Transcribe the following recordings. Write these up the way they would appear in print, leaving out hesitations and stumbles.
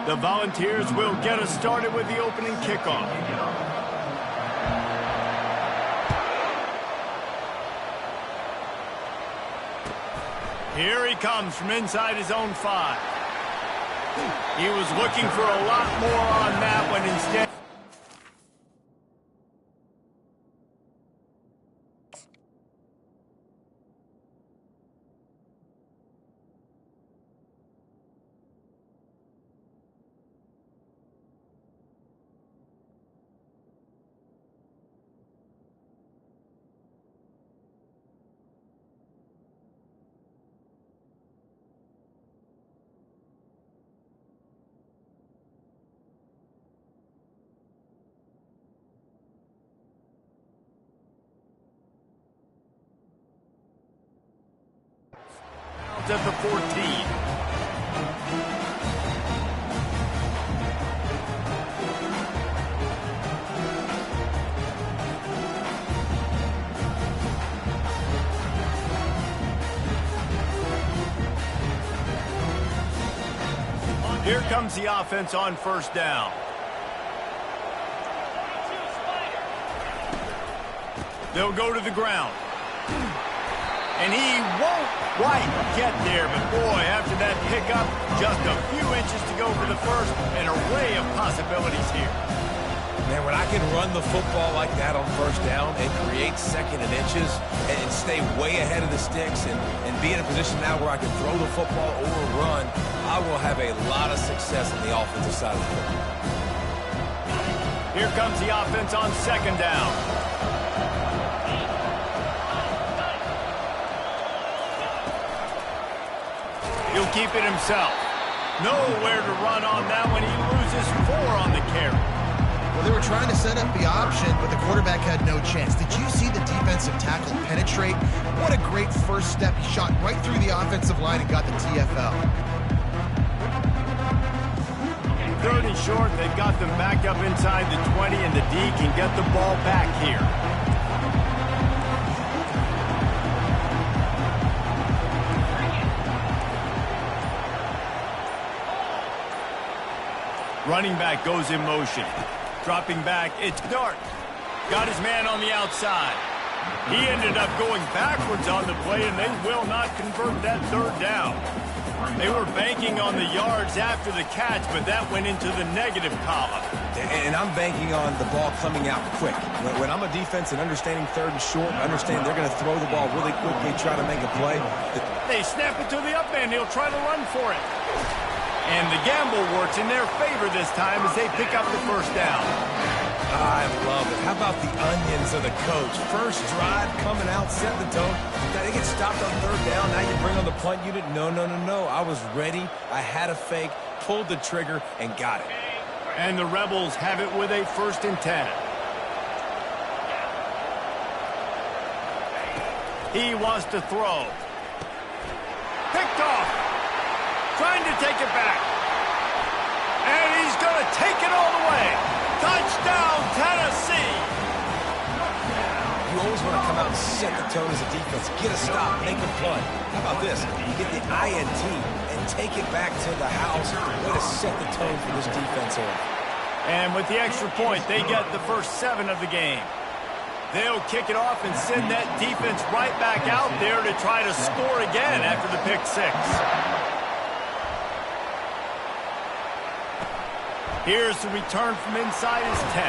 The Volunteers will get us started with the opening kickoff. Here he comes from inside his own 5. He was looking for a lot more on that one instead. At the 14. Here comes the offense on first down. They'll go to the ground. And he won't quite get there, but boy, after that pickup, just a few inches to go for the first, an array of possibilities here. Man, when I can run the football like that on first down and create second and inches and stay way ahead of the sticks and be in a position now where I can throw the football or run, I will have a lot of success on the offensive side of the football. Here comes the offense on second down. He'll keep it himself. Nowhere to run on that one. He loses 4 on the carry. Well, they were trying to set up the option, but the quarterback had no chance. Did you see the defensive tackle penetrate? What a great first step. He shot right through the offensive line and got the TFL. Third and short. They've got them back up inside the 20, and the D can get the ball back here. Running back goes in motion. Dropping back, it's Dart. Got his man on the outside. He ended up going backwards on the play, and they will not convert that third down. They were banking on the yards after the catch, but that went into the negative column. And I'm banking on the ball coming out quick. When I'm a defense and understanding third and short, understand they're going to throw the ball really quickly, try to make a play. They snap it to the up end. He'll try to run for it. And the gamble works in their favor this time as they pick up the first down. I love it. How about the onions of the coach? First drive, coming out, set the tone. Now they get stopped on third down. Now you bring on the punt unit. No. I was ready. I had a fake, pulled the trigger, and got it. And the Rebels have it with a 1st and 10. He wants to throw. Picked off. Trying to take it back. And he's going to take it all the way. Touchdown, Tennessee. You always want to come out and set the tone as a defense. Get a stop, make a punt. How about this? You get the INT and take it back to the house. Way to set the tone for this defense here. And with the extra point, they get the first 7 of the game. They'll kick it off and send that defense right back out there to try to score again after the pick 6. Here's the return from inside his 10.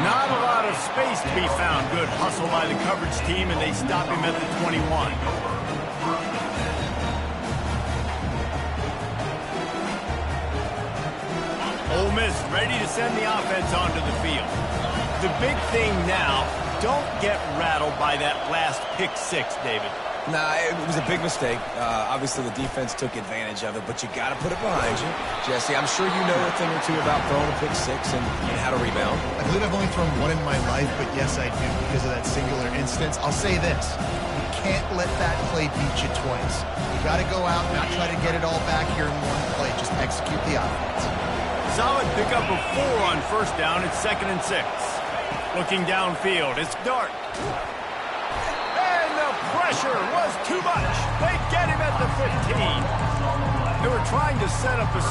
Not a lot of space to be found. Good hustle by the coverage team, and they stop him at the 21. Ole Miss ready to send the offense onto the field. The big thing now, don't get rattled by that last pick 6, David. Nah, it was a big mistake. Obviously, the defense took advantage of it, but you got to put it behind you. Jesse, I'm sure you know a thing or two about throwing a pick 6 and how to rebound. I believe I've only thrown 1 in my life, but yes, I do because of that singular instance. I'll say this. You can't let that play beat you twice. You got to go out and not try to get it all back here in one play. Just execute the offense. Solid pickup of 4 on first down. It's 2nd and 6. Looking downfield, it's Dart. Pressure was too much. They get him at the 15. They were trying to set up a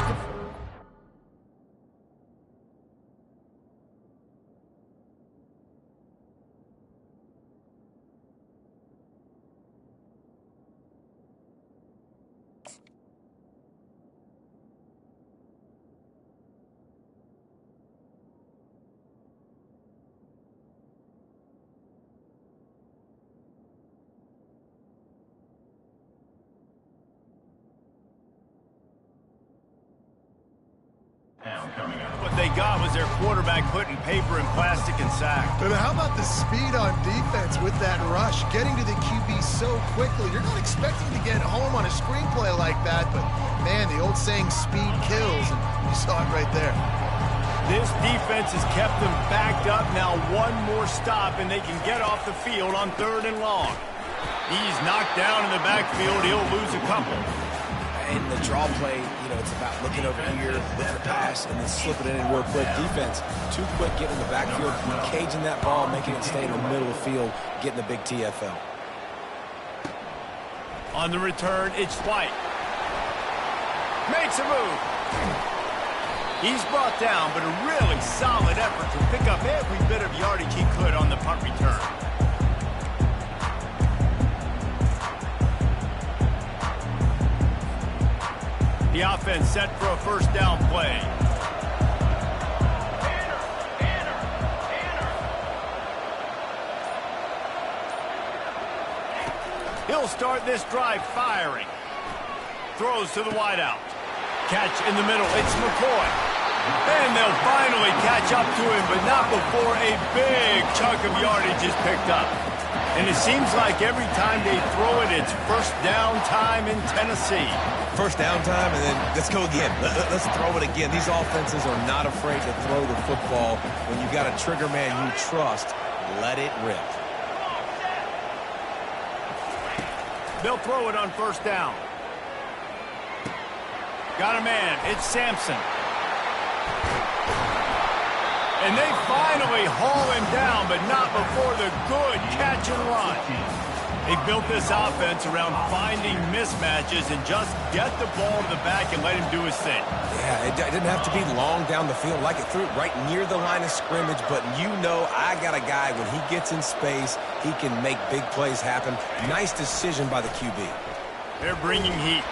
got was their quarterback putting paper in plastic and sack. But how about the speed on defense with that rush? Getting to the QB so quickly. You're not expecting to get home on a screenplay like that, but, man, the old saying, speed kills, and you saw it right there. This defense has kept them backed up. Now one more stop, and they can get off the field on 3rd and long. He's knocked down in the backfield. He'll lose a couple. In the draw play, you know, it's about looking over here, looking for pass, and then slipping it in real quick. Defense, too quick getting in the backfield, caging that ball, making it stay in the middle of the field, getting the big TFL. On the return, it's White. Makes a move. He's brought down, but a really solid effort to pick up every bit of yardage he could on the punt return. The offense set for a 1st down play. He'll start this drive firing. Throws to the wideout. Catch in the middle. It's McCoy. And they'll finally catch up to him, but not before a big chunk of yardage is picked up. And it seems like every time they throw it, it's 1st down time in Tennessee. 1st down time, and then let's go again. Let's throw it again. These offenses are not afraid to throw the football. When you've got a trigger man you trust, let it rip. They'll throw it on 1st down. Got a man. It's Sampson. And they finally haul him down, but not before the good catch and run. They built this offense around finding mismatches and just get the ball to the back and let him do his thing. Yeah, it didn't have to be long down the field. Like it threw it right near the line of scrimmage, but you know I got a guy, when he gets in space, he can make big plays happen. Nice decision by the QB. They're bringing heat.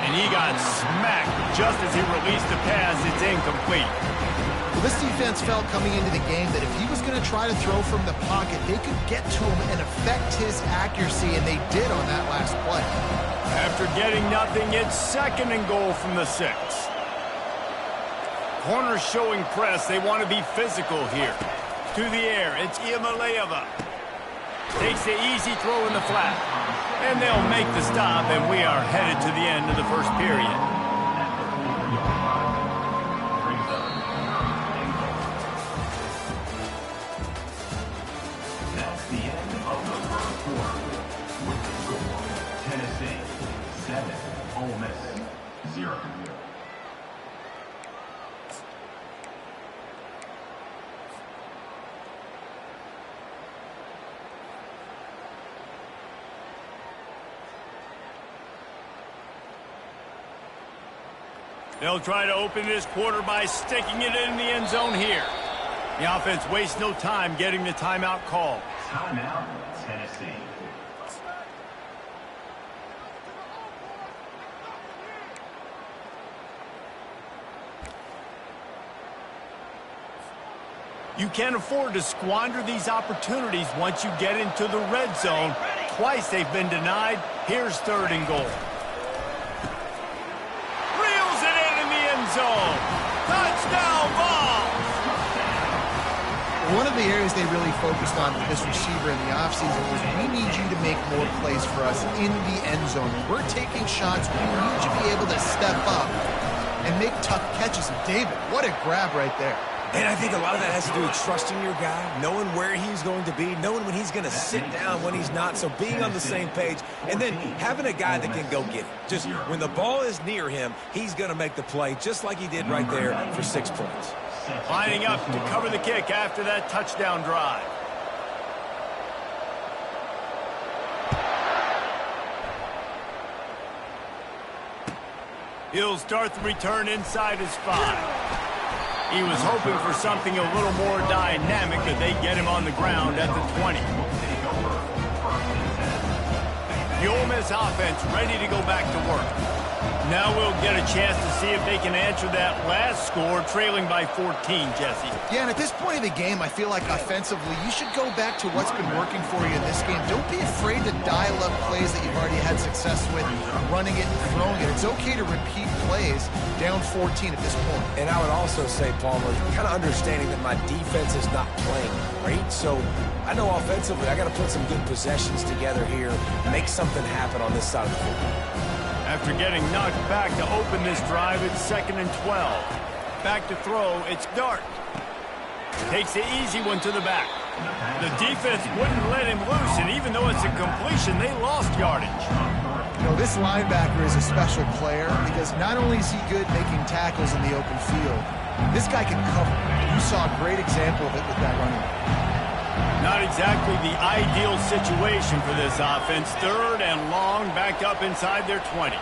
And he got smacked just as he released the pass. It's incomplete. Well, this defense felt coming into the game that if he was going to try to throw from the pocket, they could get to him and affect his accuracy, and they did on that last play. After getting nothing, it's 2nd and goal from the 6. Corners showing press. They want to be physical here. To the air, it's Iamaleava. Takes the easy throw in the flat. And they'll make the stop, and we are headed to the end of the 1st period. That's the end of the 1st quarter. With the score, Tennessee 7, Ole Miss 0. They'll try to open this quarter by sticking it in the end zone here. The offense wastes no time getting the timeout call. Timeout, Tennessee. You can't afford to squander these opportunities once you get into the red zone. Twice they've been denied. Here's 3rd and goal. Reels it in the end zone. Touchdown ball. One of the areas they really focused on with this receiver in the offseason was, we need you to make more plays for us in the end zone. We're taking shots. We need you to be able to step up and make tough catches. And David, what a grab right there. And I think a lot of that has to do with trusting your guy, knowing where he's going to be, knowing when he's going to sit down, when he's not. So being on the same page, and then having a guy that can go get it. Just when the ball is near him, he's going to make the play, just like he did right there for 6 points. Lining up to cover the kick after that touchdown drive. He'll start the return inside his 5. He was hoping for something a little more dynamic, but they get him on the ground at the 20. The Ole Miss offense ready to go back to work. Now we'll get a chance to see if they can answer that last score, trailing by 14, Jesse. Yeah, and at this point of the game, I feel like offensively, you should go back to what's been working for you in this game. Don't be afraid to dial up plays that you've already had success with, running it and throwing it. It's okay to repeat plays down 14 at this point. And I would also say, Palmer, kind of understanding that my defense is not playing great, so I know offensively I got to put some good possessions together here, make something happen on this side of the football. After getting knocked back to open this drive, it's 2nd and 12. Back to throw, it's Dart. Takes the easy one to the back. The defense wouldn't let him loose, and even though it's a completion, they lost yardage. You know, this linebacker is a special player because not only is he good making tackles in the open field, this guy can cover. You saw a great example of it with that running back. Not exactly the ideal situation for this offense. 3rd and long, back up inside their 20.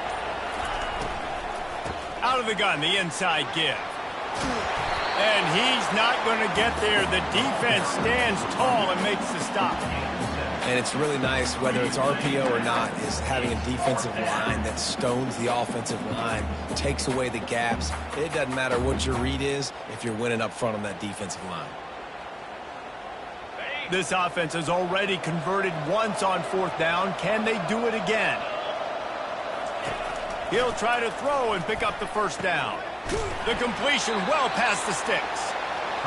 Out of the gun, the inside give. And he's not going to get there. The defense stands tall and makes the stop. And it's really nice, whether it's RPO or not, is having a defensive line that stones the offensive line, takes away the gaps. It doesn't matter what your read is if you're winning up front on that defensive line. This offense has already converted once on 4th down. Can they do it again? He'll try to throw and pick up the 1st down. The completion well past the sticks.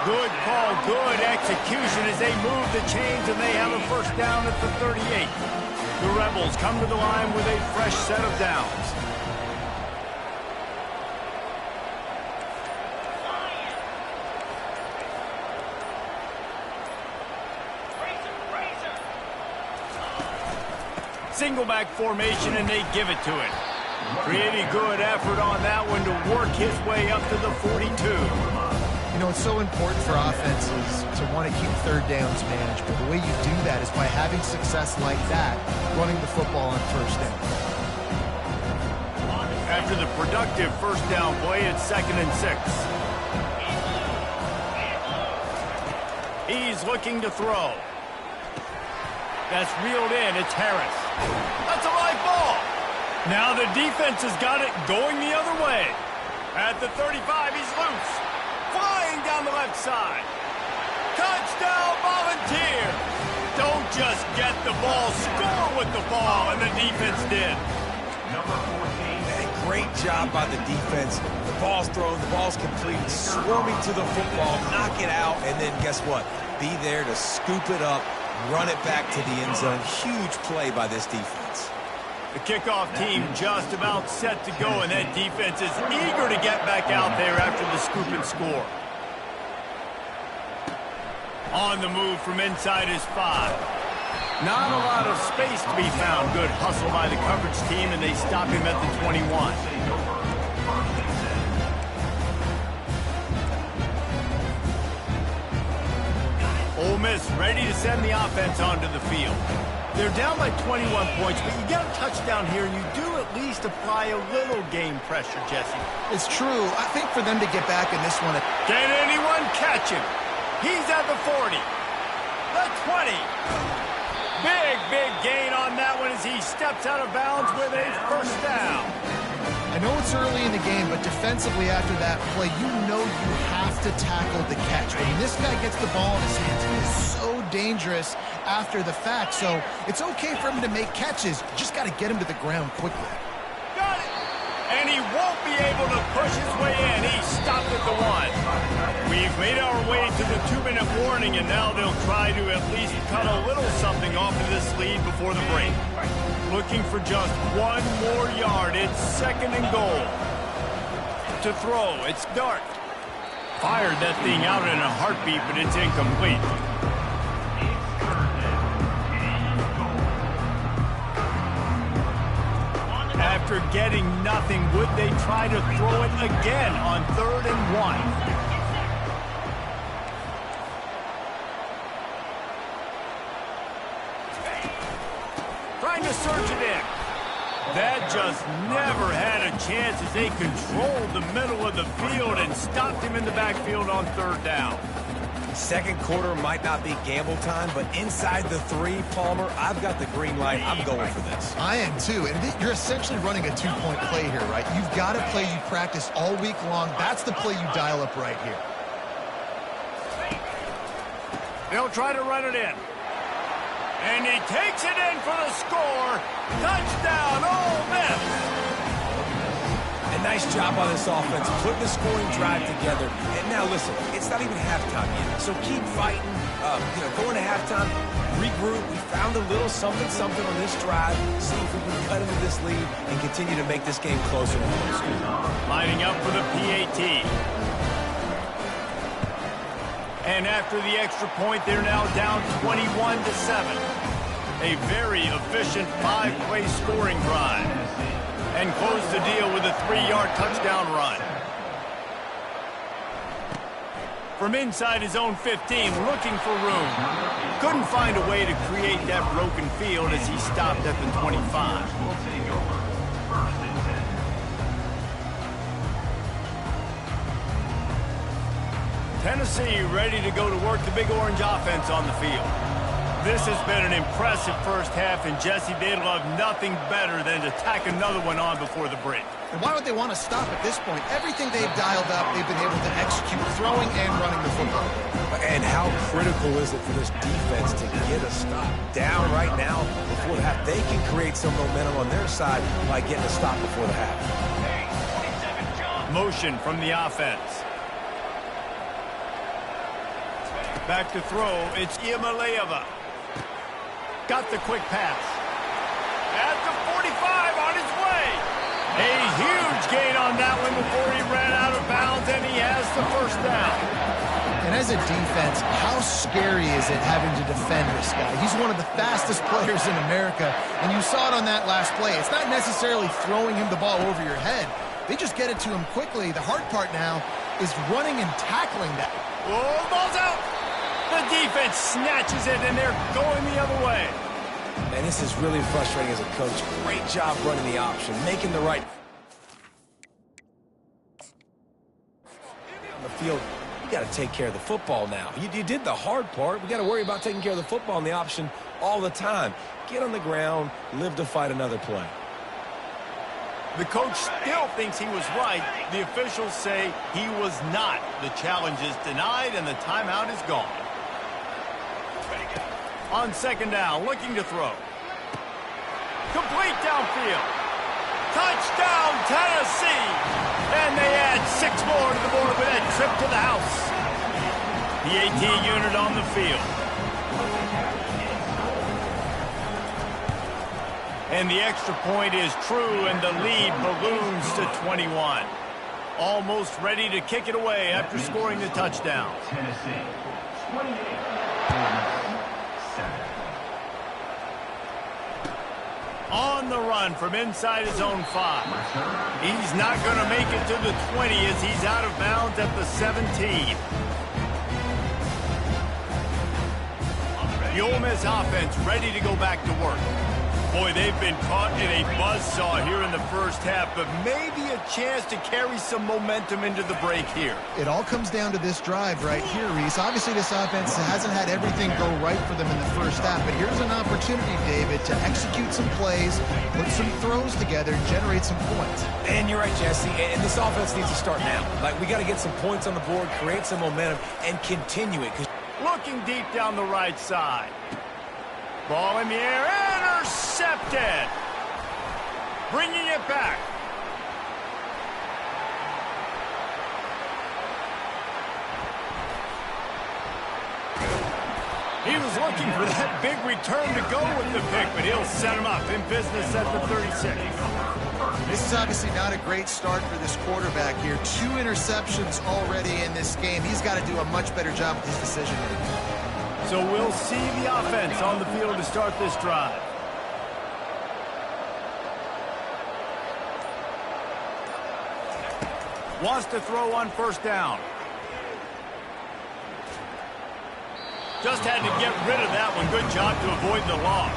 Good call, good execution as they move the chains, and they have a 1st down at the 38. The Rebels come to the line with a fresh set of downs. Single back formation, and they give it to it. Pretty good effort on that one to work his way up to the 42. You know, it's so important for offenses to want to keep 3rd downs managed, but the way you do that is by having success like that, running the football on 1st down. After the productive 1st down play, it's 2nd and 6. He's looking to throw. That's reeled in. It's Harris. That's a live ball. Now the defense has got it going the other way. At the 35, he's loose. Flying down the left side. Touchdown, Volunteer. Don't just get the ball. Score with the ball, and the defense did. Number 14. Great job by the defense. The ball's thrown, the ball's complete, swarming to the football, knock it out, and then guess what? Be there to scoop it up, run it back to the end zone. Huge play by this defense. The kickoff team just about set to go, and that defense is eager to get back out there after the scoop and score. On the move from inside his 5. Not a lot of space to be found. Good hustle by the coverage team, and they stop him at the 21. Ole Miss ready to send the offense onto the field. They're down by 21 points, but you get a touchdown here, and you do at least apply a little game pressure, Jesse. It's true. I think for them to get back in this one... Can anyone catch him? He's at the 40. The 20. Big gain on that one as he steps out of bounds with a 1st down. I know it's early in the game, but defensively after that play, you know you have to tackle the catch. When this guy gets the ball in his hands, he is so dangerous after the fact. So it's okay for him to make catches. You just got to get him to the ground quickly. Got it! And he won't be able to push his way in. He stopped at the 1. We've made our way to the 2-minute warning, and now they'll try to at least cut a little something off of this lead before the break. Looking for just 1 more yard. It's 2nd and goal. To throw, it's Dart. Fired that thing out in a heartbeat, but it's incomplete. After getting nothing, would they try to throw it again on 3rd and 1? Trying to surge it in. That just never had a chance as they controlled the middle of the field and stopped him in the backfield on 3rd down. Second quarter might not be gamble time, but inside the 3, Palmer, I've got the green light. I'm going for this. I am too, and you're essentially running a 2-point play here, right? You've got a play you practice all week long. That's the play you dial up right here. They'll try to run it in. And he takes it in for the score. Touchdown, Ole Miss. A nice job on this offense, putting the scoring drive together. And now listen, it's not even halftime yet, so keep fighting. Going to halftime, regroup. We found a little something on this drive. See if we can cut into this lead and continue to make this game closer and closer. Lining up for the PAT. And after the extra point, they're now down 21-7. A very efficient 5-play scoring drive. And close the deal with a 3-yard touchdown run. From inside his own 15, looking for room. Couldn't find a way to create that broken field as he stopped at the 25. Tennessee ready to go to work the Big Orange offense on the field. This has been an impressive first half, and Jesse, they'd love nothing better than to tack another one on before the break. And why would they want to stop at this point? Everything they've dialed up, they've been able to execute throwing and running the football. And how critical is it for this defense to get a stop down right now before the half? They can create some momentum on their side by getting a stop before the half. Motion from the offense. Back to throw, it's Iamaleava. Got the quick pass. At the 45 on his way. A huge gain on that one before he ran out of bounds, and he has the first down. And as a defense, how scary is it having to defend this guy? He's one of the fastest players in America, and you saw it on that last play. It's not necessarily throwing him the ball over your head. They just get it to him quickly. The hard part now is running and tackling that. Oh, ball's out. The defense snatches it, and they're going the other way. And this is really frustrating as a coach. Great job running the option, making the right on the field. You got to take care of the football now. You did the hard part. We got to worry about taking care of the football and the option all the time. Get on the ground, live to fight another play. The coach still thinks he was right. The officials say he was not. The challenge is denied, and the timeout is gone. On second down, looking to throw. Complete downfield. Touchdown, Tennessee! And they add 6 more to the board with that trip to the house. The AT unit on the field. And the extra point is true, and the lead balloons to 21. Almost ready to kick it away after scoring the touchdown. Tennessee, 28. On the run from inside his own 5. He's not going to make it to the 20 as he's out of bounds at the 17. The Ole Miss offense ready to go back to work. Boy, they've been caught in a buzzsaw here in the first half, but maybe a chance to carry some momentum into the break here. It all comes down to this drive right here, Reese. Obviously, this offense hasn't had everything go right for them in the first half, but here's an opportunity, David, to execute some plays, put some throws together, generate some points. And you're right, Jesse, and this offense needs to start now. Like, we got to get some points on the board, create some momentum, and continue it. Looking deep down the right side. Ball in the air, intercepted. Bringing it back. He was looking for that big return to go with the pick, but he'll set him up in business at the 36. This is obviously not a great start for this quarterback here. 2 interceptions already in this game. He's got to do a much better job with his decision making. So we'll see the offense on the field to start this drive. Wants to throw on first down. Just had to get rid of that one. Good job to avoid the loss.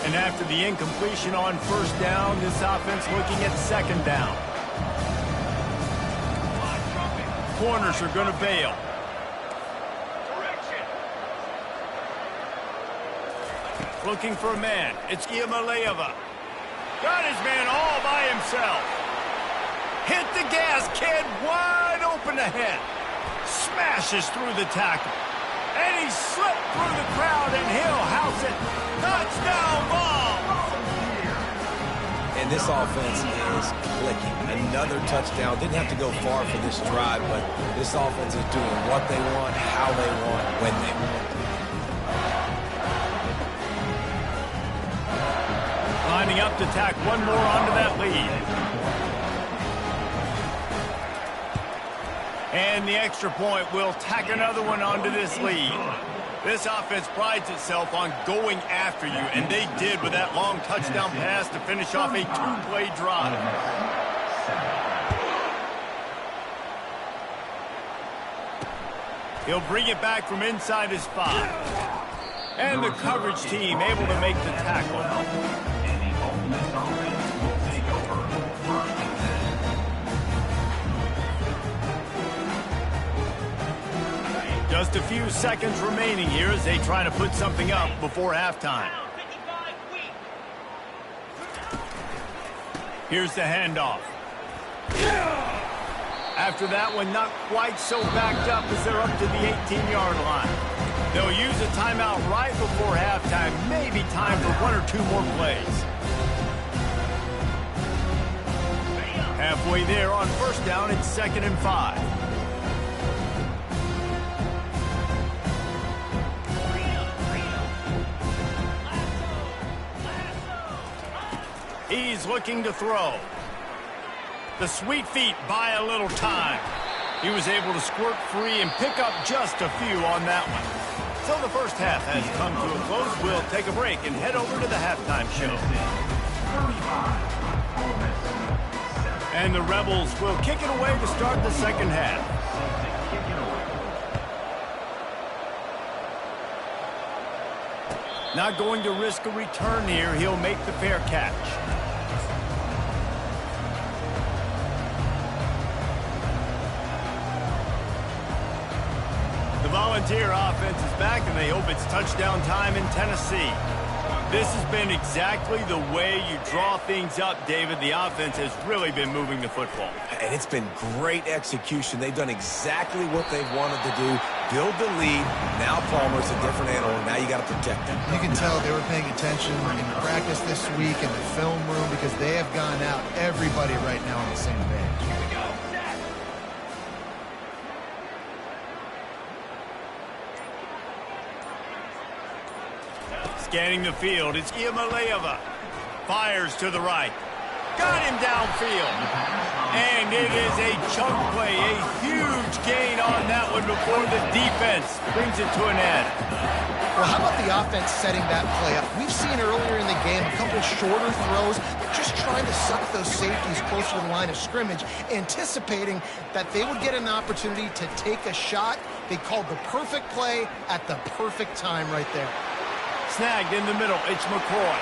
And after the incompletion on first down, this offense looking at second down. Corners are going to bail. Looking for a man. It's Iamaleava. Got his man all by himself. Hit the gas, kid. Wide open ahead. Smashes through the tackle. And he slipped through the crowd, and he'll house it. Touchdown ball. And this offense is clicking. Another touchdown. Didn't have to go far for this drive, but this offense is doing what they want, how they want, when they want. Lining up to tack one more onto that lead. And the extra point will tack another one onto this lead. This offense prides itself on going after you, and they did with that long touchdown pass to finish off a two-play drive. He'll bring it back from inside his 5. And the coverage team able to make the tackle. Just a few seconds remaining here as they try to put something up before halftime. Here's the handoff. After that one, not quite so backed up as they're up to the 18-yard line. They'll use a timeout right before halftime. Maybe time for one or two more plays. Halfway there on first down, it's 2nd and 5. He's looking to throw. The sweet feet buy a little time. He was able to squirt free and pick up just a few on that one. So the first half has come to a close. We'll take a break and head over to the halftime show. And the Rebels will kick it away to start the second half. Not going to risk a return here. He'll make the fair catch. The Volunteer offense is back, and they hope it's touchdown time in Tennessee. This has been exactly the way you draw things up, David. The offense has really been moving the football. And it's been great execution. They've done exactly what they've wanted to do. Build the lead. Now Palmer's a different animal. Now you got to protect him. You can tell they were paying attention in practice this week in the film room because they have gone out, everybody right now on the same page. Here we go. Scanning the field, it's Iamaleava. Fires to the right. Got him downfield. And it is a chunk play, a huge gain on that one before the defense brings it to an end. Well, how about the offense setting that play up? We've seen earlier in the game a couple shorter throws, just trying to suck those safeties closer to the line of scrimmage, anticipating that they would get an opportunity to take a shot. They called the perfect play at the perfect time right there. Snagged in the middle, it's McCoy.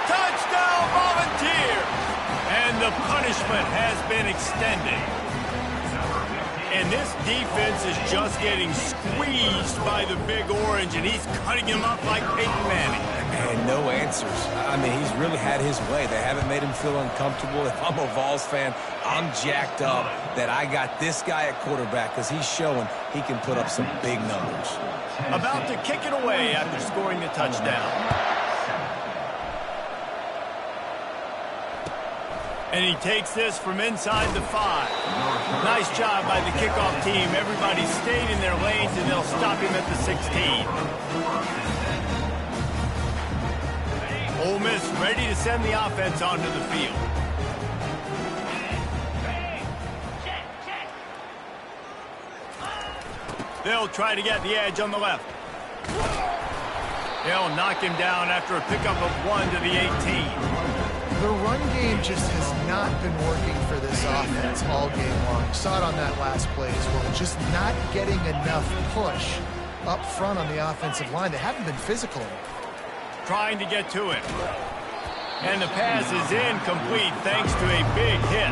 Touchdown, Volunteer! And the punishment has been extended. And this defense is just getting squeezed by the Big Orange, and he's cutting him up like Peyton Manning. And no answers. I mean, he's really had his way. They haven't made him feel uncomfortable. If I'm a Vols fan, I'm jacked up that I got this guy at quarterback because he's showing he can put up some big numbers. About to kick it away after scoring the touchdown. And he takes this from inside the 5. Nice job by the kickoff team. Everybody stayed in their lanes, and they'll stop him at the 16. Ole Miss ready to send the offense onto the field. They'll try to get the edge on the left. They'll knock him down after a pickup of 1 to the 18. The run game just has not been working for this offense all game long. You saw it on that last play as well. Just not getting enough push up front on the offensive line. They haven't been physical. trying to get to him. And the pass is incomplete thanks to a big hit.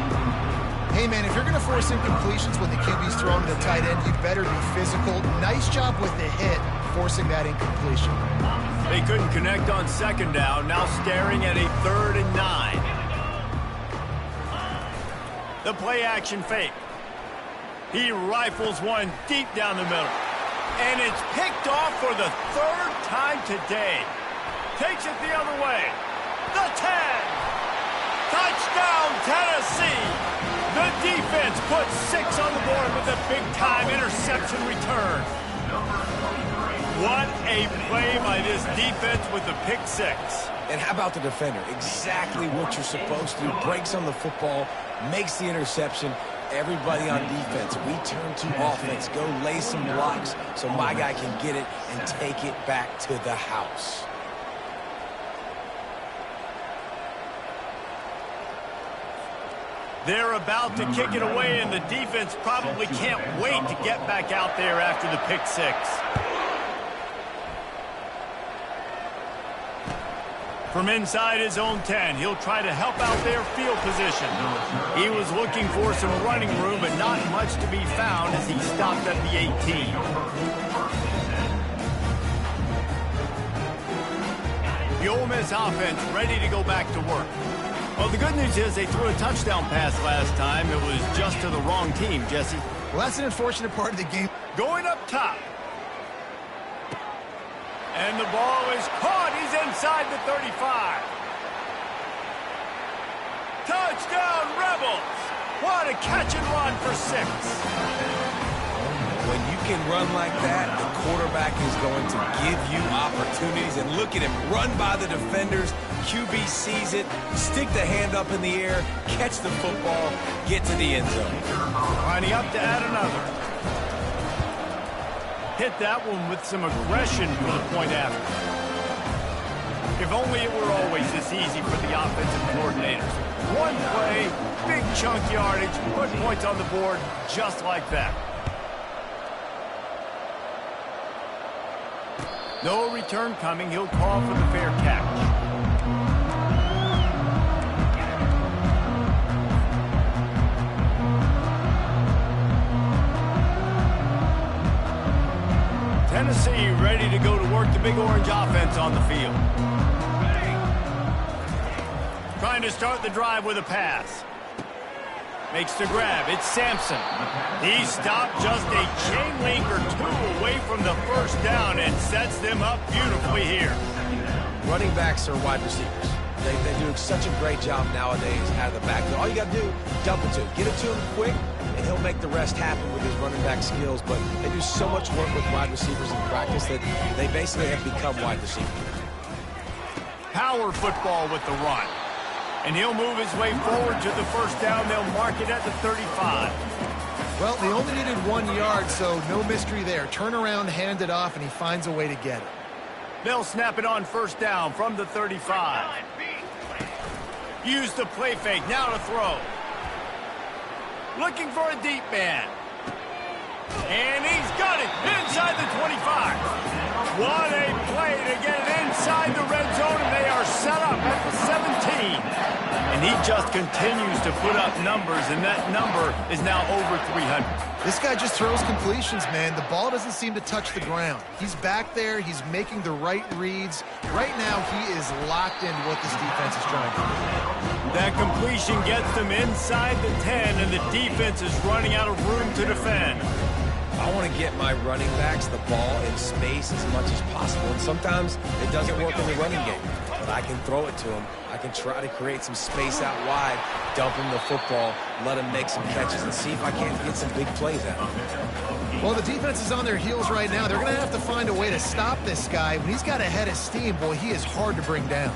Hey, man, if you're going to force incompletions when the QB's throwing to the tight end, you better be physical. Nice job with the hit, forcing that incompletion. They couldn't connect on second down, now staring at a 3rd and 9. The play action fake. He rifles one deep down the middle. And it's picked off for the 3rd time today. Takes it the other way. The 10. Touchdown, Tennessee. The defense puts 6 on the board with a big-time interception return. What a play by this defense with the pick 6. And how about the defender? Exactly what you're supposed to do. Breaks on the football, makes the interception. Everybody on defense, we turn to offense. Go lay some blocks so my guy can get it and take it back to the house. They're about to kick it away, and the defense probably can't wait to get back out there after the pick 6. From inside his own 10, he'll try to help out their field position. He was looking for some running room, but not much to be found as he stopped at the 18. The Ole Miss offense ready to go back to work. Well, the good news is they threw a touchdown pass last time. It was just to the wrong team, Jesse. Well, that's an unfortunate part of the game. Going up top. And the ball is caught. He's inside the 35. Touchdown, Rebels. What a catch and run for 6. When you can run like that, the quarterback is going to give you opportunities. And look at him run by the defenders. QB sees it, stick the hand up in the air, catch the football, get to the end zone. Lining up to add another. Hit that one with some aggression for the point after. If only it were always this easy for the offensive coordinators. One play, big chunk yardage, put points on the board just like that. No return coming. He'll call for the fair catch. Tennessee ready to go to work the Big Orange offense on the field. Trying to start the drive with a pass. Makes the grab. It's Sampson. He stopped just a chain link or 2 away from the first down and sets them up beautifully here. Running backs are wide receivers. They do such a great job nowadays out of the backfield. All you got to do, dump it to him. Get it to him quick, and he'll make the rest happen with his running back skills. But they do so much work with wide receivers in practice that they basically have become wide receivers. Power football with the run. And he'll move his way forward to the first down. They'll mark it at the 35. Well, they only needed 1 yard, so no mystery there. Turn around, hand it off, and he finds a way to get it. They'll snap it on first down from the 35. Use the play fake. Now to throw. Looking for a deep man. And he's got it inside the 25. What a play to get it inside the red zone, and they are set up at the 17. And he just continues to put up numbers, and that number is now over 300. This guy just throws completions, man. The ball doesn't seem to touch the ground. He's back there. He's making the right reads. Right now, he is locked into what this defense is trying to do. That completion gets them inside the 10, and the defense is running out of room to defend. I want to get my running backs the ball in space as much as possible. And sometimes it doesn't work in the running game. But I can throw it to them. I can try to create some space out wide, dump him the football, let him make some catches, and see if I can't get some big plays out of him. Well, the defense is on their heels right now. They're going to have to find a way to stop this guy. When he's got a head of steam, boy, he is hard to bring down.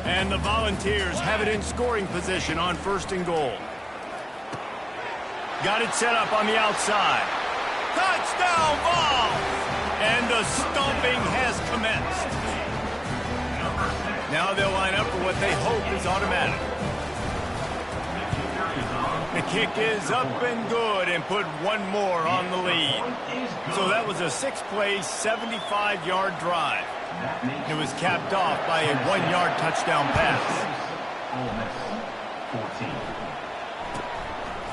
And the Volunteers have it in scoring position on 1st and goal. Got it set up on the outside. Touchdown ball! And the stomping has commenced. Now they'll line up for what they hope is automatic. The kick is up and good and put one more on the lead. So that was a 6-play, 75-yard drive. It was capped off by a 1-yard touchdown pass. Ole Miss 14.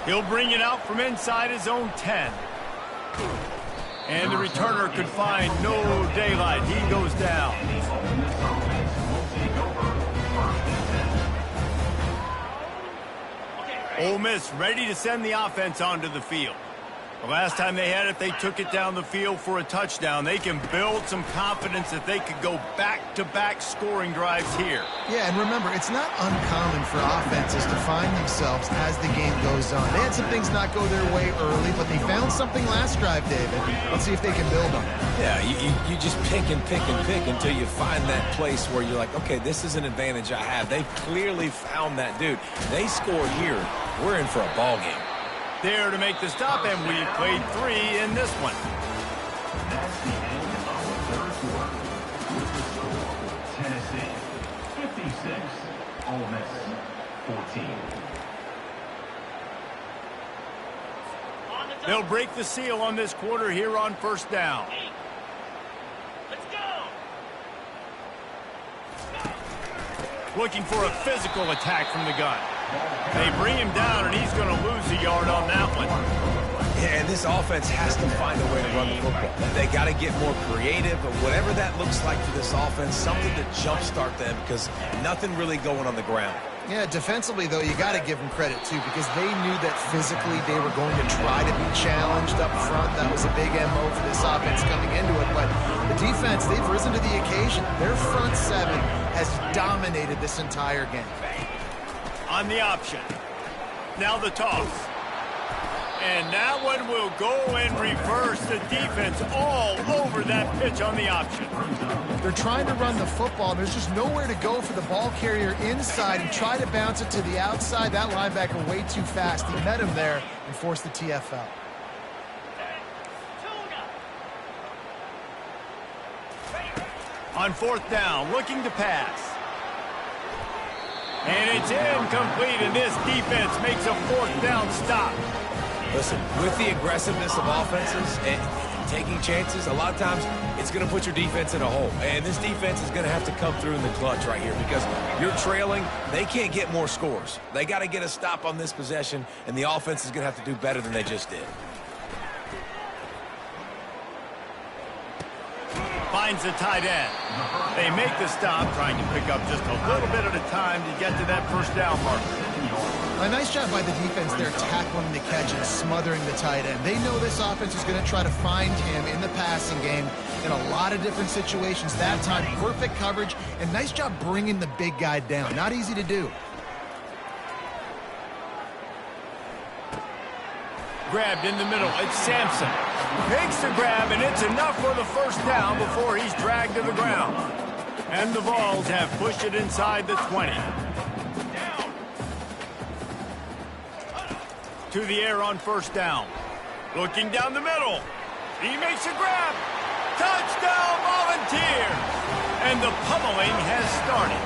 He'll bring it out from inside his own 10. And the returner could find no daylight. He goes down. Ole Miss ready to send the offense onto the field. The last time they had it, they took it down the field for a touchdown. They can build some confidence that they could go back-to-back scoring drives here. Yeah, and remember, it's not uncommon for offenses to find themselves as the game goes on. They had some things not go their way early, but they found something last drive, David. Let's see if they can build on it. Yeah, you just pick and pick and pick until you find that place where you're like, okay, this is an advantage I have. They've clearly found that dude. They score here, we're in for a ball game. There to make the stop, and we played 3 in this one. That's the end of the third quarter. With the score, Tennessee 56, Ole Miss 14. They'll break the seal on this quarter here on first down. Let's go! Looking for a physical attack from the gun. They bring him down, and he's going to lose a yard on that one. Yeah, and this offense has to find a way to run the football. They got to get more creative, but whatever that looks like for this offense, something to jumpstart them because nothing really going on the ground. Yeah, defensively, though, you got to give them credit, too, because they knew that physically they were going to try to be challenged up front. That was a big MO for this offense coming into it. But the defense, they've risen to the occasion. Their front 7 has dominated this entire game. On the option. Now the toss. And that one will go in reverse. The defense all over that pitch on the option. They're trying to run the football. There's just nowhere to go for the ball carrier inside. He tried to bounce it to the outside. That linebacker way too fast. He met him there and forced the TFL. On fourth down, looking to pass. And it's incomplete, and this defense makes a fourth down stop. Listen, with the aggressiveness of offenses and taking chances, a lot of times it's going to put your defense in a hole. And this defense is going to have to come through in the clutch right here because you're trailing. They can't get more scores. They got to get a stop on this possession, and the offense is going to have to do better than they just did. Finds the tight end. They make the stop, trying to pick up just a little bit at a time to get to that first down marker. A nice job by the defense there, tackling the catch and smothering the tight end. They know this offense is going to try to find him in the passing game in a lot of different situations. That time, perfect coverage, and nice job bringing the big guy down. Not easy to do. Grabbed in the middle. It's Sampson. Makes the grab, and it's enough for the first down before he's dragged to the ground. And the Vols have pushed it inside the 20. To the air on first down. Looking down the middle. He makes a grab. Touchdown, Volunteers! And the pummeling has started.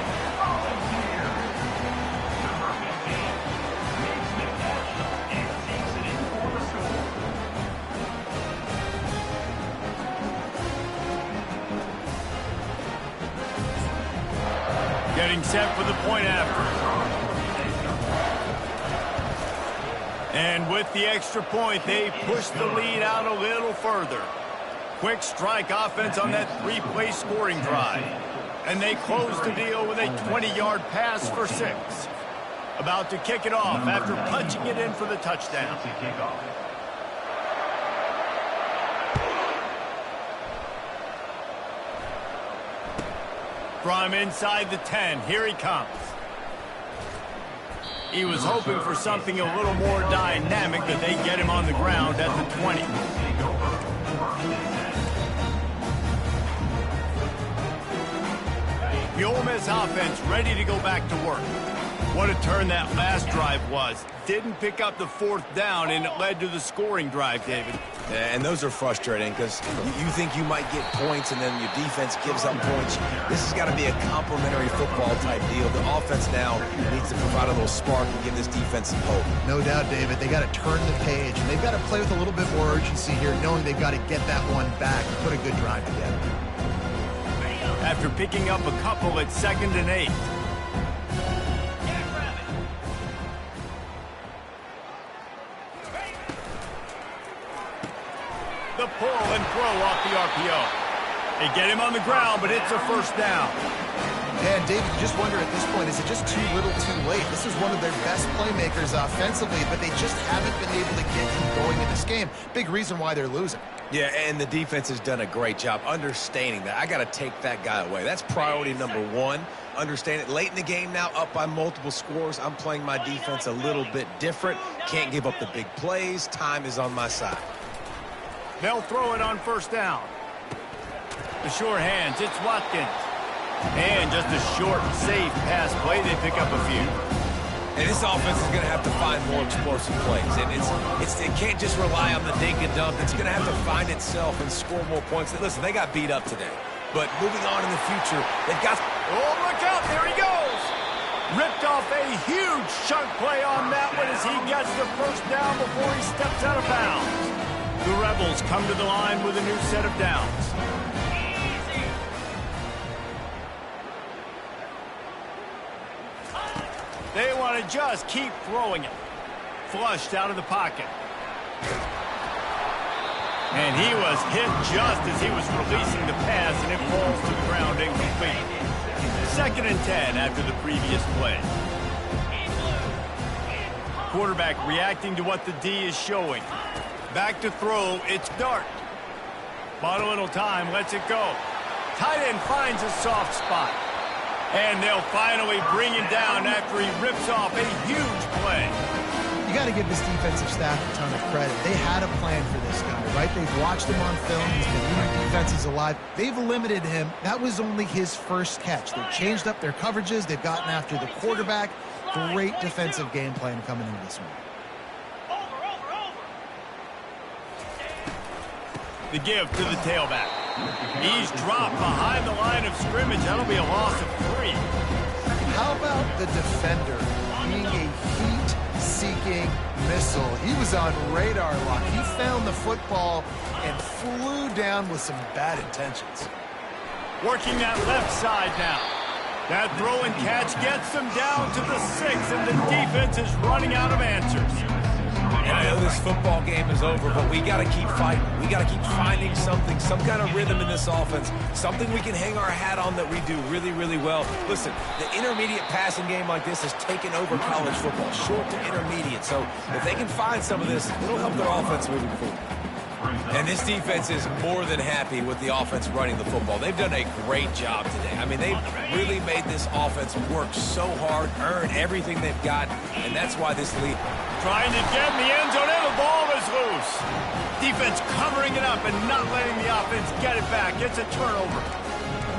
Getting set for the point after. And with the extra point, they push the lead out a little further. Quick strike offense on that 3-play scoring drive. And they close the deal with a 20-yard pass for 6. About to kick it off after punching it in for the touchdown. From inside the 10, here he comes. He was hoping for something a little more dynamic, that they get him on the ground at the 20. The Ole Miss offense ready to go back to work. What a turn that last drive was. Didn't pick up the fourth down, and it led to the scoring drive, David. Yeah, and those are frustrating because you think you might get points and then your defense gives up points. This has got to be a complementary football type deal. The offense now needs to provide a little spark and give this defense some hope. No doubt, David. They got to turn the page, and they've got to play with a little bit more urgency here, knowing they've got to get that one back and put a good drive together. after picking up a couple at 2nd and 8. The pull and throw off the RPO. They get him on the ground, but it's a first down. Yeah, and David, you just wonder at this point, is it just too little too late? This is one of their best playmakers offensively, but they just haven't been able to get him going in this game. Big reason why they're losing. Yeah, and the defense has done a great job understanding that. I got to take that guy away. That's priority number one. Understand it. Late in the game now, up by multiple scores. I'm playing my defense a little bit different. Can't give up the big plays. Time is on my side. They'll throw it on first down. The sure hands, it's Watkins. And just a short, safe pass play. They pick up a few. And this offense is going to have to find more explosive plays. And it can't just rely on the dink and dunk. It's going to have to find itself and score more points. Listen, they got beat up today. But moving on in the future, they've got... Oh, look out. There he goes. Ripped off a huge chunk play on that one as he gets the first down before he steps out of bounds. The Rebels come to the line with a new set of downs. They want to just keep throwing it. Flushed out of the pocket. And he was hit just as he was releasing the pass, and it falls to the ground incomplete. 2nd and 10 after the previous play. Quarterback reacting to what the D is showing. Back to throw, it's Dart. Bought a little time, lets it go. Tight end finds a soft spot. And they'll finally bring him down after he rips off a huge play. You got to give this defensive staff a ton of credit. They had a plan for this guy, right? They've watched him on film. He's been leading defenses alive. They've limited him. That was only his first catch. They've changed up their coverages. They've gotten after the quarterback. Great defensive game plan coming into this one. The give to the tailback. He's dropped behind the line of scrimmage. That'll be a loss of 3. How about the defender being a heat-seeking missile? He was on radar lock. He found the football and flew down with some bad intentions. Working that left side now. That throw and catch gets them down to the 6, and the defense is running out of answers. And I know this football game is over, but we got to keep fighting. We got to keep finding something, some kind of rhythm in this offense, something we can hang our hat on that we do really, really well. Listen, the intermediate passing game like this has taken over college football, short to intermediate. So if they can find some of this, it'll help their offense moving forward. And this defense is more than happy with the offense running the football. They've done a great job today. I mean, they've really made this offense work so hard, earn everything they've got, and that's why this lead. Trying to get in the end zone, and the ball is loose. Defense covering it up and not letting the offense get it back. It's a turnover.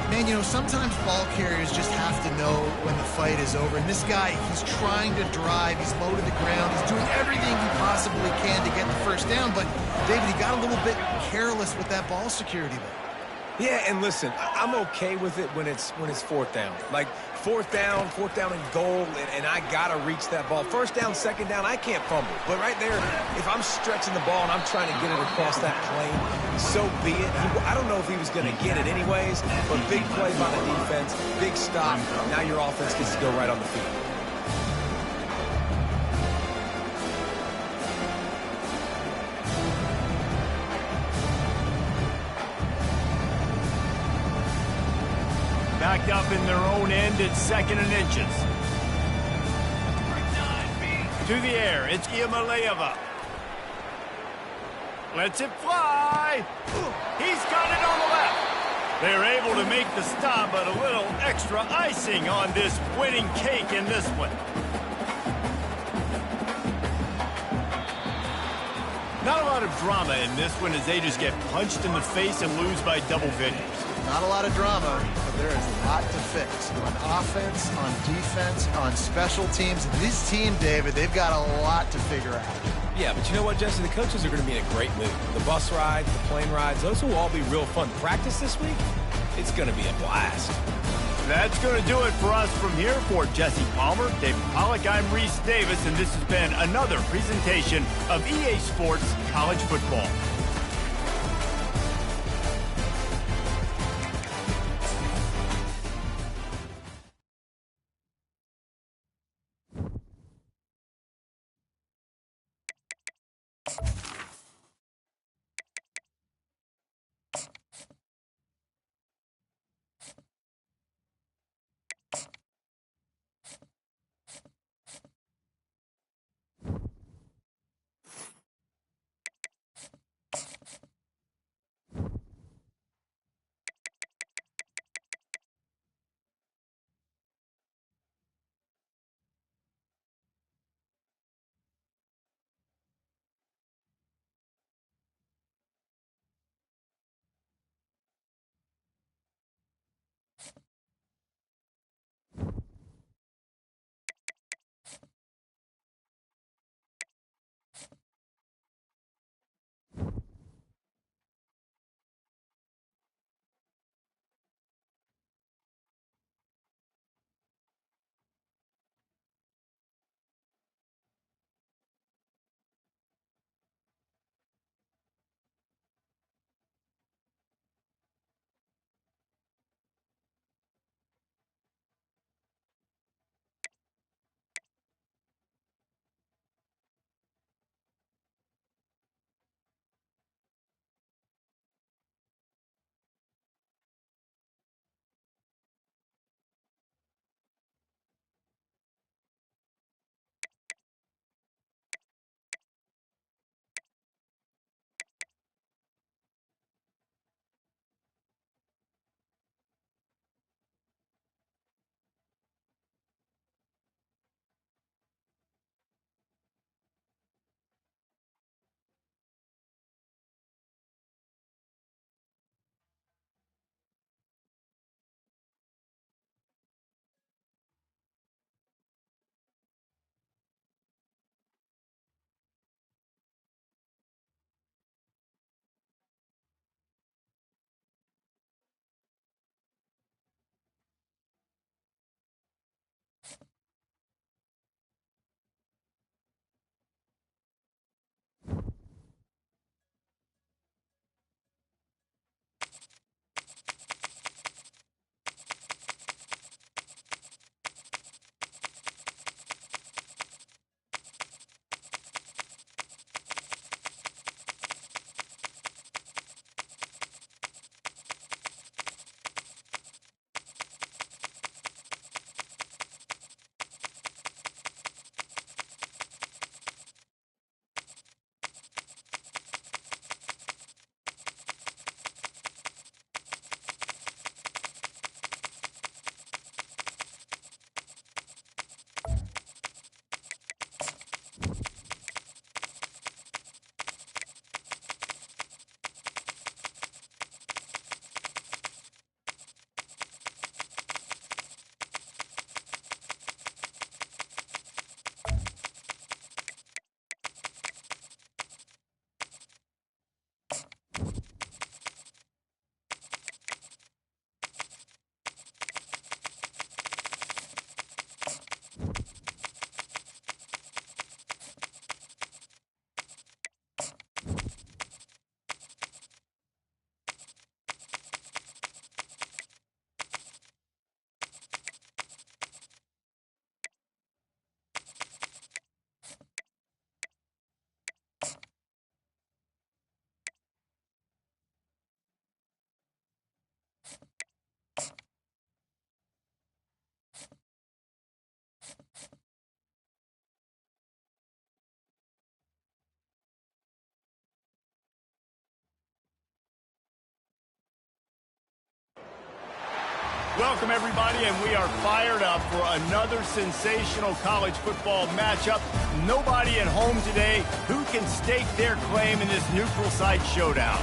Man, you know, sometimes ball carriers just have to know when the fight is over. And this guy, he's trying to drive. He's low to the ground. He's doing everything he possibly can to get the first down. But, David, he got a little bit careless with that ball security there. Yeah, and listen, I'm okay with it when it's 4th down. Like, 4th down and goal, and I got to reach that ball. 1st down, 2nd down, I can't fumble. But right there, if I'm stretching the ball and I'm trying to get it across that plane, so be it. I don't know if he was going to get it anyways, but big play by the defense, big stop. Now your offense gets to go right on the field. Backed up in their own end at 2nd and inches. To the air, it's Iamaleava. Lets it fly. He's got it on the left. They're able to make the stop, but a little extra icing on this winning cake in this one. Not a lot of drama in this one as they just get punched in the face and lose by double figures. Not a lot of drama, but there is a lot to fix on offense, on defense, on special teams. This team, David, they've got a lot to figure out. Yeah, but you know what, Jesse? The coaches are going to be in a great mood. The bus rides, the plane rides, those will all be real fun. Practice this week, it's going to be a blast. That's going to do it for us from here. For Jesse Palmer, David Pollack, I'm Reese Davis, and this has been another presentation of EA Sports College Football. Welcome, everybody, and we are fired up for another sensational college football matchup. Nobody at home today who can stake their claim in this neutral site showdown.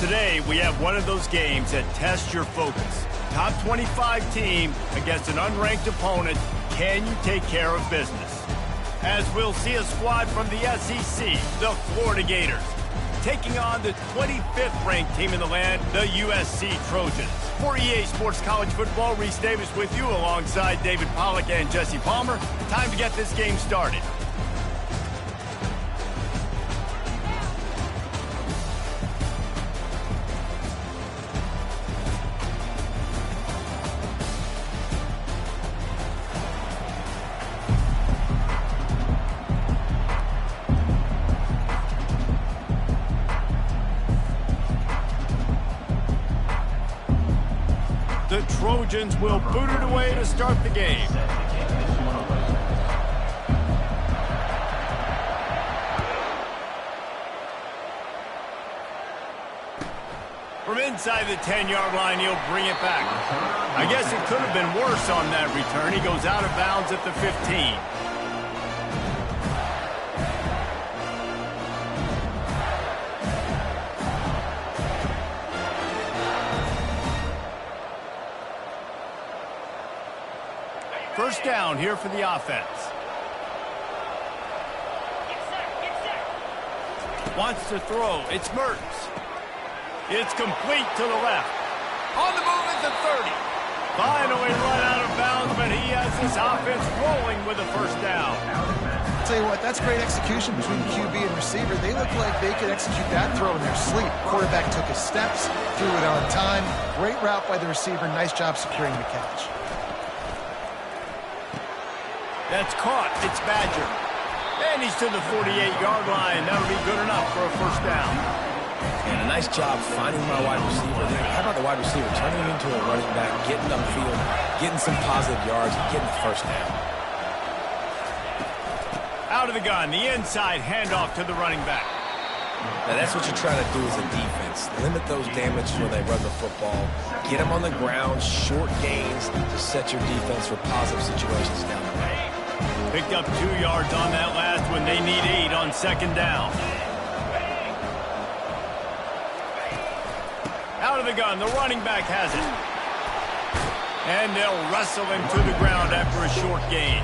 Today, we have one of those games that tests your focus. Top 25 team against an unranked opponent. Can you take care of business? As we'll see a squad from the SEC, the Florida Gators, taking on the 25th ranked team in the land, the USC Trojans. For EA Sports College Football, Reese Davis with you alongside David Pollack and Jesse Palmer. Time to get this game started. The Trojans will boot it away to start the game. From inside the 10-yard line, he'll bring it back. I guess it could have been worse on that return. He goes out of bounds at the 15. First down here for the offense. Wants to throw. It's Mertz. It's complete to the left. On the move at the 30. Finally run out of bounds, but he has this offense rolling with a first down. I'll tell you what, that's great execution between QB and receiver. They look like they could execute that throw in their sleep. Quarterback took his steps, threw it on time. Great route by the receiver. Nice job securing the catch. That's caught. It's Badger. And he's to the 48-yard line. That'll be good enough for a first down. And a nice job finding my wide receiver there. How about the wide receiver turning him into a running back, getting upfield, getting some positive yards, and getting the first down. Out of the gun, the inside handoff to the running back. Now that's what you're trying to do as a defense. Limit those damage when they run the football. Get them on the ground, short gains to set your defense for positive situations down the road. Picked up 2 yards on that last one. They need 8 on second down. Out of the gun, the running back has it. And they'll wrestle him to the ground after a short gain.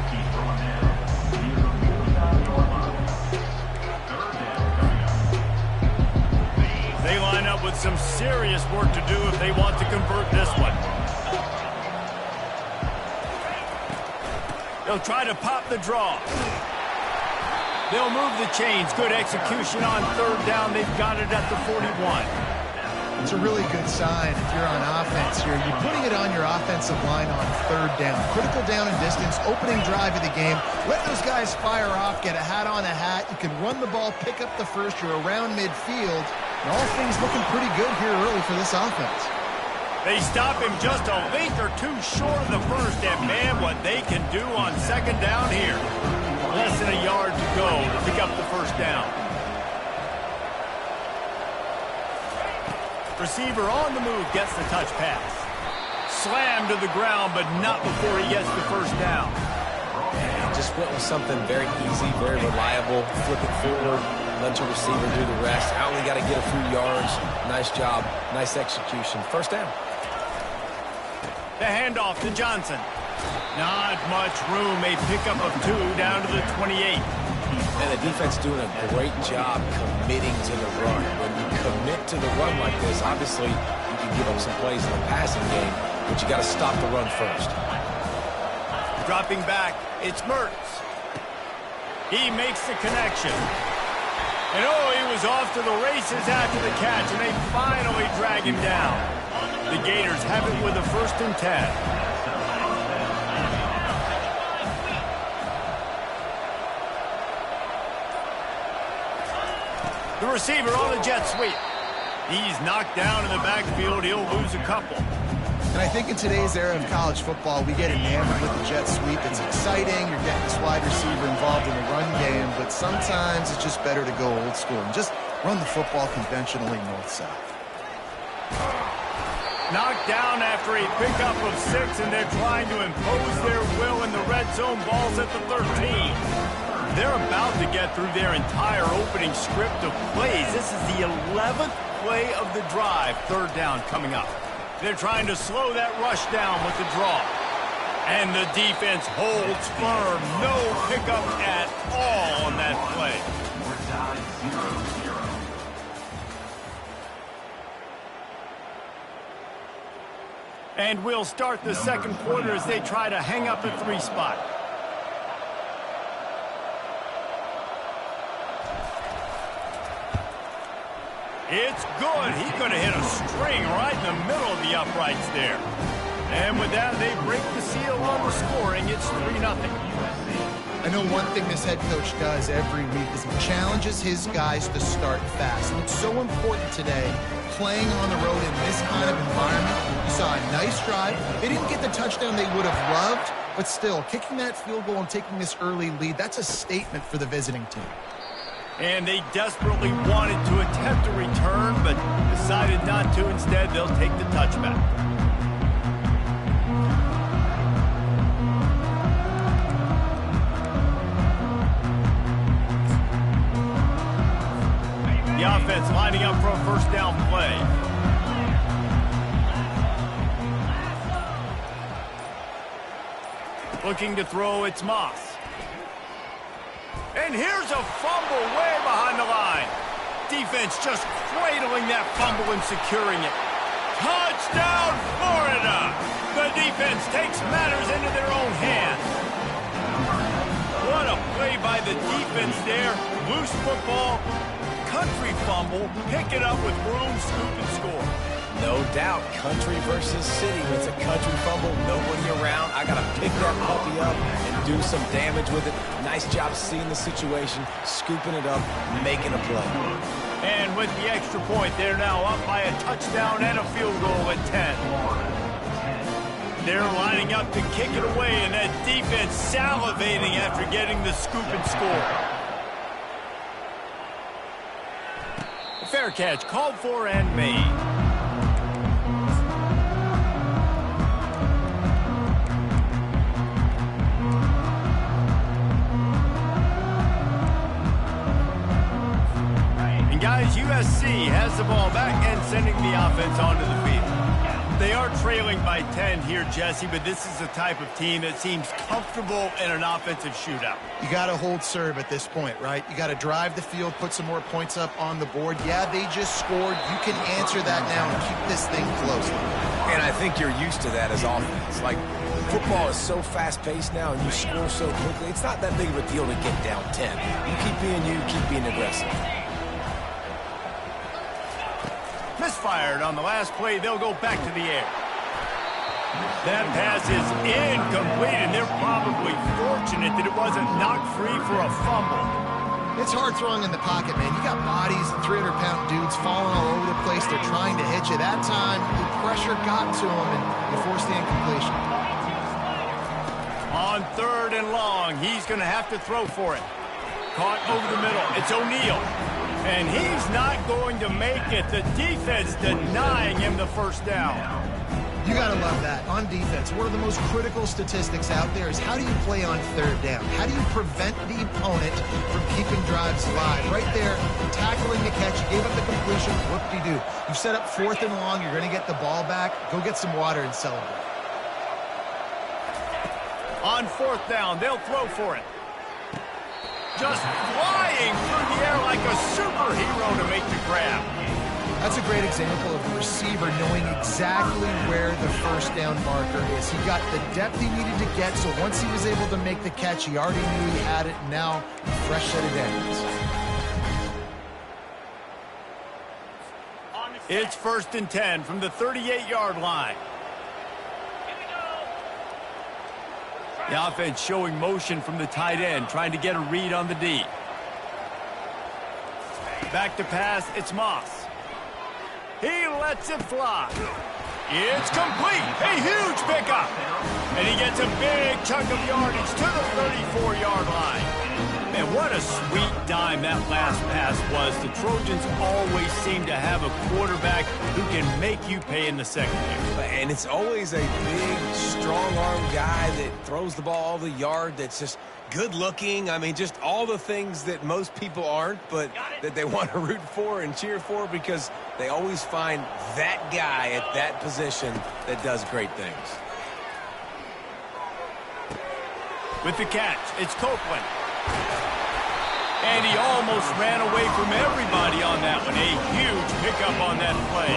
They line up with some serious work to do if they want to convert this one. They'll try to pop the draw. They'll move the chains. Good execution on third down. They've got it at the 41. It's a really good sign if you're on offense here. You're putting it on your offensive line on third down. Critical down and distance, opening drive of the game. Let those guys fire off, get a hat on a hat. You can run the ball, pick up the first. You're around midfield. And all things looking pretty good here early for this offense. They stop him just a length or 2 short of the first, and man, what they can do on second down here. Less than a yard to go to pick up the first down. Receiver on the move gets the touch pass. Slammed to the ground, but not before he gets the first down. Just went with something very easy, very reliable. Flip it forward, let your receiver do the rest. I only got to get a few yards. Nice job, nice execution. First down. The handoff to Johnson. Not much room. A pickup of 2 down to the 28. And the defense doing a great job committing to the run. When you commit to the run like this, obviously you can give up some plays in the passing game, but you got to stop the run first. Dropping back, it's Mertz. He makes the connection. And oh, he was off to the races after the catch, and they finally drag him down. The Gators have it with a 1st and 10. The receiver on the jet sweep. He's knocked down in the backfield. He'll lose a couple. And I think in today's era of college football, we get enamored with the jet sweep. It's exciting. You're getting this wide receiver involved in the run game, but sometimes it's just better to go old school and just run the football conventionally north-south. Knocked down after a pickup of 6, and they're trying to impose their will in the red zone. Ball's at the 13. They're about to get through their entire opening script of plays. This is the 11th play of the drive. Third down coming up. They're trying to slow that rush down with the draw. And the defense holds firm. No pickup at all on that play. We're tied 0-0. And we'll start the second quarter as they try to hang up a 3 spot. It's good. He could have hit a string right in the middle of the uprights there. And with that, they break the seal on the scoring. It's 3-0. I know one thing this head coach does every week is he challenges his guys to start fast. And it's so important today, playing on the road in this kind of environment. You saw a nice drive. They didn't get the touchdown they would have loved, but still, kicking that field goal and taking this early lead, that's a statement for the visiting team. And they desperately wanted to attempt a return, but decided not to. Instead, they'll take the touchback. The offense lining up for a first down play. Looking to throw, it's Moss. And here's a fumble way behind the line. Defense just cradling that fumble and securing it. Touchdown, Florida! The defense takes matters into their own hands. What a play by the defense there. Loose football, country fumble, pick it up with room, scoop, and score. No doubt, country versus city. It's a country fumble, nobody around. I got to pick that puppy up and do some damage with it. Nice job seeing the situation, scooping it up, making a play. And with the extra point, they're now up by a touchdown and a field goal at 10. They're lining up to kick it away, and that defense salivating after getting the scoop and score. A fair catch called for and made. Guys, USC has the ball back and sending the offense onto the field. They are trailing by 10 here, Jesse, but this is the type of team that seems comfortable in an offensive shootout. You got to hold serve at this point, right? You got to drive the field, put some more points up on the board. Yeah, they just scored. You can answer that now and keep this thing close. And I think you're used to that as offense. Like, football is so fast-paced now and you score so quickly, it's not that big of a deal to get down 10. You keep being aggressive. Misfired on the last play. They'll go back to the air. That pass is incomplete, and they're probably fortunate that it wasn't knocked free for a fumble. It's hard throwing in the pocket, man. You got bodies, 300-pound dudes falling all over the place. They're trying to hit you. That time, the pressure got to him, and you forced the incompletion. On 3rd and long, he's going to have to throw for it. Caught over the middle. It's O'Neal. And he's not going to make it. The defense denying him the first down. You got to love that. On defense, one of the most critical statistics out there is how do you play on 3rd down? How do you prevent the opponent from keeping drives alive? Right there, tackling the catch, gave up the completion, whoop-de-doo. You've set up 4th and long, you're going to get the ball back. Go get some water and celebrate. On 4th down, they'll throw for it. Just flying through the air like a superhero to make the grab. That's a great example of the receiver knowing exactly where the first down marker is. He got the depth he needed to get, so once he was able to make the catch, he already knew he had it, and now fresh set of downs. It's 1st and 10 from the 38-yard line. The offense showing motion from the tight end, trying to get a read on the D. Back to pass, it's Moss. He lets it fly. It's complete, a huge pickup. And he gets a big chunk of yardage to the 34-yard line. And what a sweet dime that last pass was. The Trojans always seem to have a quarterback who can make you pay in the secondary. And it's always a big, strong-arm guy that throws the ball all the yard, that's just good-looking. I mean, just all the things that most people aren't, but that they want to root for and cheer for, because they always find that guy at that position that does great things. With the catch, it's Copeland. And he almost ran away from everybody on that one. A huge pickup on that play.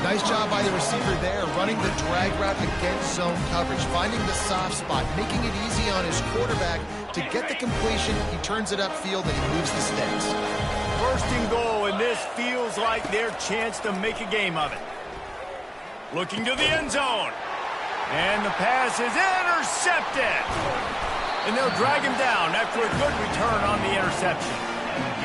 Nice job by the receiver there, running the drag route against zone coverage, finding the soft spot, making it easy on his quarterback to get the completion. He turns it upfield and he moves the sticks. First and goal, and this feels like their chance to make a game of it. Looking to the end zone. And the pass is intercepted. And they'll drag him down after a good return on the interception.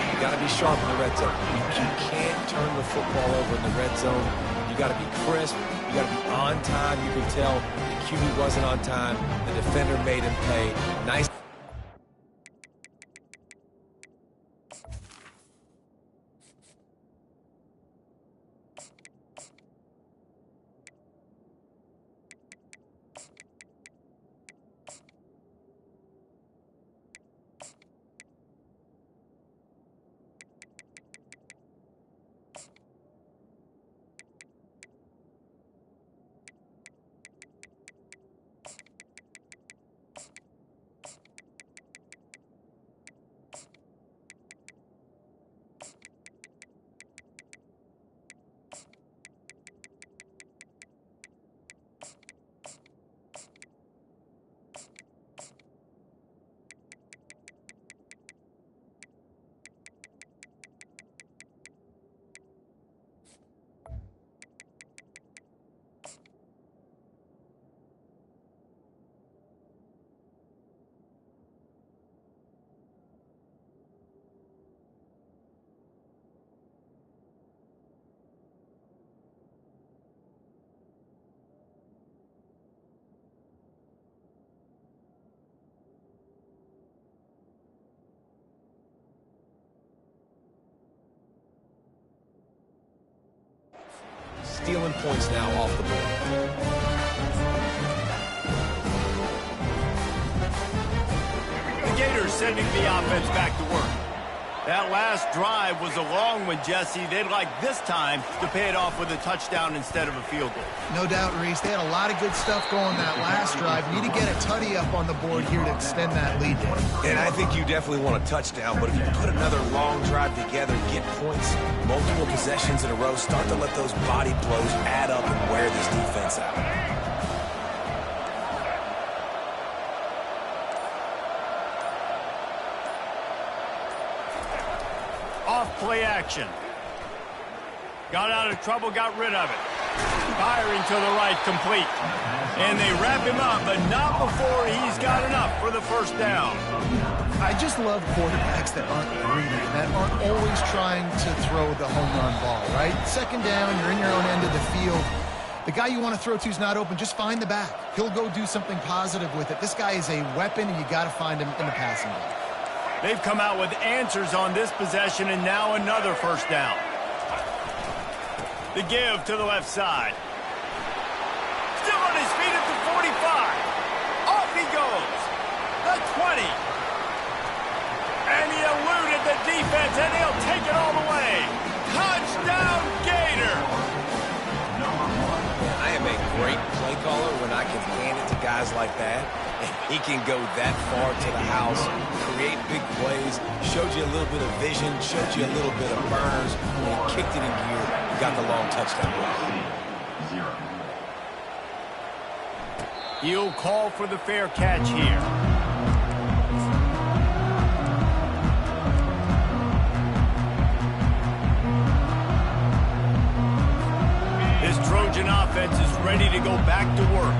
You got to be sharp in the red zone. You can't turn the football over in the red zone. You got to be crisp. You got to be on time. You can tell the QB wasn't on time. The defender made him pay. Nice. Stealing points now off the board. The Gators sending the offense back to work. That last drive was a long one, Jesse. They'd like this time to pay it off with a touchdown instead of a field goal. No doubt, Reese. They had a lot of good stuff going that last drive. Need to get a tutty up on the board here to extend that lead. And I think you definitely want a touchdown, but if you put another long drive together, get points, multiple possessions in a row, start to let those body blows add up and wear this defense out. Off-play action. Got out of trouble, got rid of it. Firing to the right, complete. And they wrap him up, but not before he's got enough for the first down. I just love quarterbacks that aren't greedy, that aren't always trying to throw the home run ball, right? Second down, you're in your own end of the field. The guy you want to throw to is not open. Just find the back. He'll go do something positive with it. This guy is a weapon, and you got to find him in the passing game. They've come out with answers on this possession, and now another first down. The give to the left side. Still on his feet at the 45. Off he goes. The 20. And he eluded the defense, and he'll take it all the way. Touchdown, Gator. I am a great play caller when I can hand it to guys like that. He can go that far to the house, create big plays, showed you a little bit of vision, showed you a little bit of burners. When he kicked it in gear, got the long touchdown. He'll call for the fair catch here. This Trojan offense is ready to go back to work.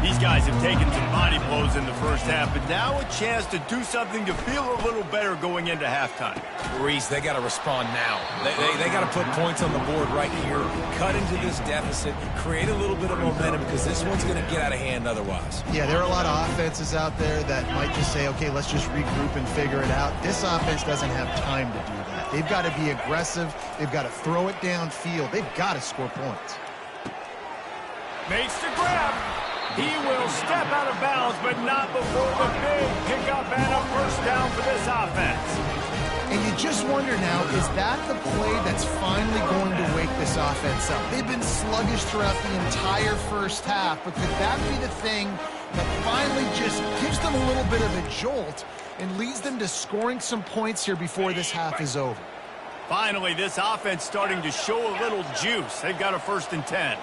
These guys have taken some body blows in the first half, but now a chance to do something to feel a little better going into halftime. Reese, they got to respond now. They got to put points on the board right here, cut into this deficit, create a little bit of momentum because this one's going to get out of hand otherwise. Yeah, there are a lot of offenses out there that might just say, okay, let's just regroup and figure it out. This offense doesn't have time to do that. They've got to be aggressive. They've got to throw it downfield. They've got to score points. Makes the grab. He will step out of bounds, but not before the big pickup and a first down for this offense. And you just wonder now, is that the play that's finally going to wake this offense up? They've been sluggish throughout the entire first half, but could that be the thing that finally just gives them a little bit of a jolt and leads them to scoring some points here before this half is over? Finally, this offense starting to show a little juice. They've got a 1st and 10.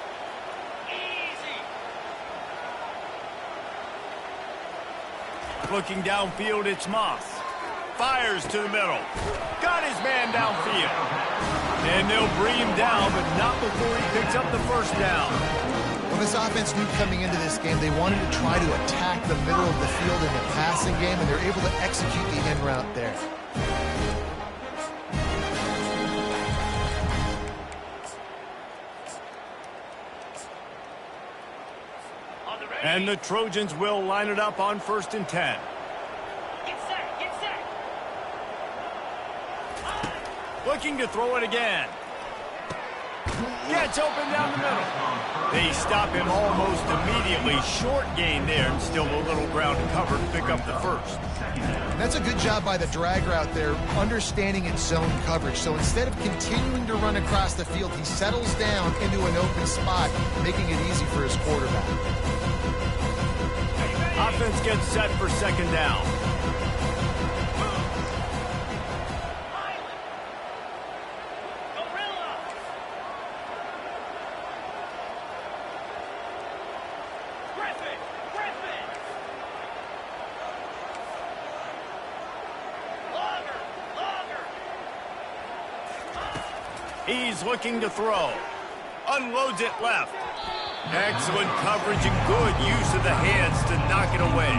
Looking downfield, it's Moss. Fires to the middle. Got his man downfield. And they'll bring him down, but not before he picks up the first down. Well, this offense knew coming into this game they wanted to try to attack the middle of the field in the passing game, and they're able to execute the in route there. And the Trojans will line it up on 1st and 10. Get set, get set. Looking to throw it again. Gets open down the middle. They stop him almost immediately. Short gain there, and still a little ground covered to pick up the first. That's a good job by the drag route there, understanding its zone coverage. So instead of continuing to run across the field, he settles down into an open spot, making it easy for his quarterback. Offense gets set for 2nd down. Gorilla. Griffin. Longer. He's looking to throw. Unloads it left. Excellent coverage and good use of the hands to knock it away.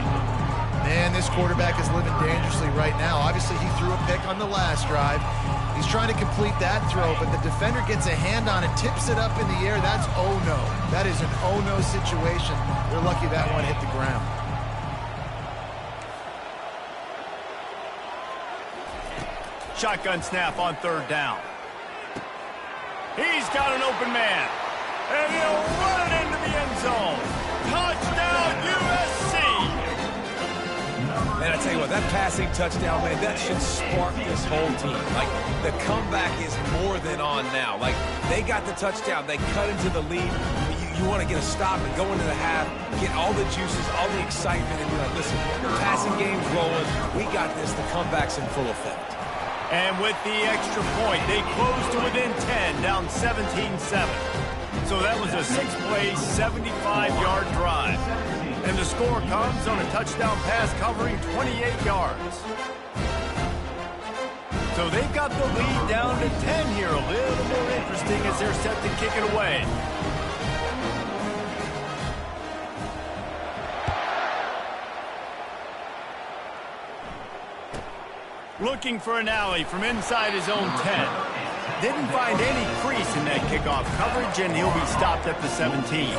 Man, this quarterback is living dangerously right now. Obviously, he threw a pick on the last drive. He's trying to complete that throw, but the defender gets a hand on it, tips it up in the air. That's oh-no. That is an oh-no situation. They're lucky that one hit the ground. Shotgun snap on 3rd down. He's got an open man. And he'll run it into the end zone. Touchdown, USC! Man, I tell you what, that passing touchdown, man, that should spark this whole team. Like, the comeback is more than on now. Like, they got the touchdown. They cut into the lead. You want to get a stop and go into the half, get all the juices, all the excitement, and be like, listen, the passing game's rolling. We got this. The comeback's in full effect. And with the extra point, they close to within 10, down 17-7. So that was a 6-play, 75-yard drive. And the score comes on a touchdown pass covering 28 yards. So they've got the lead down to 10 here. A little more interesting as they're set to kick it away. Looking for an alley from inside his own 10. Didn't find any crease in that kickoff coverage, and he'll be stopped at the 17.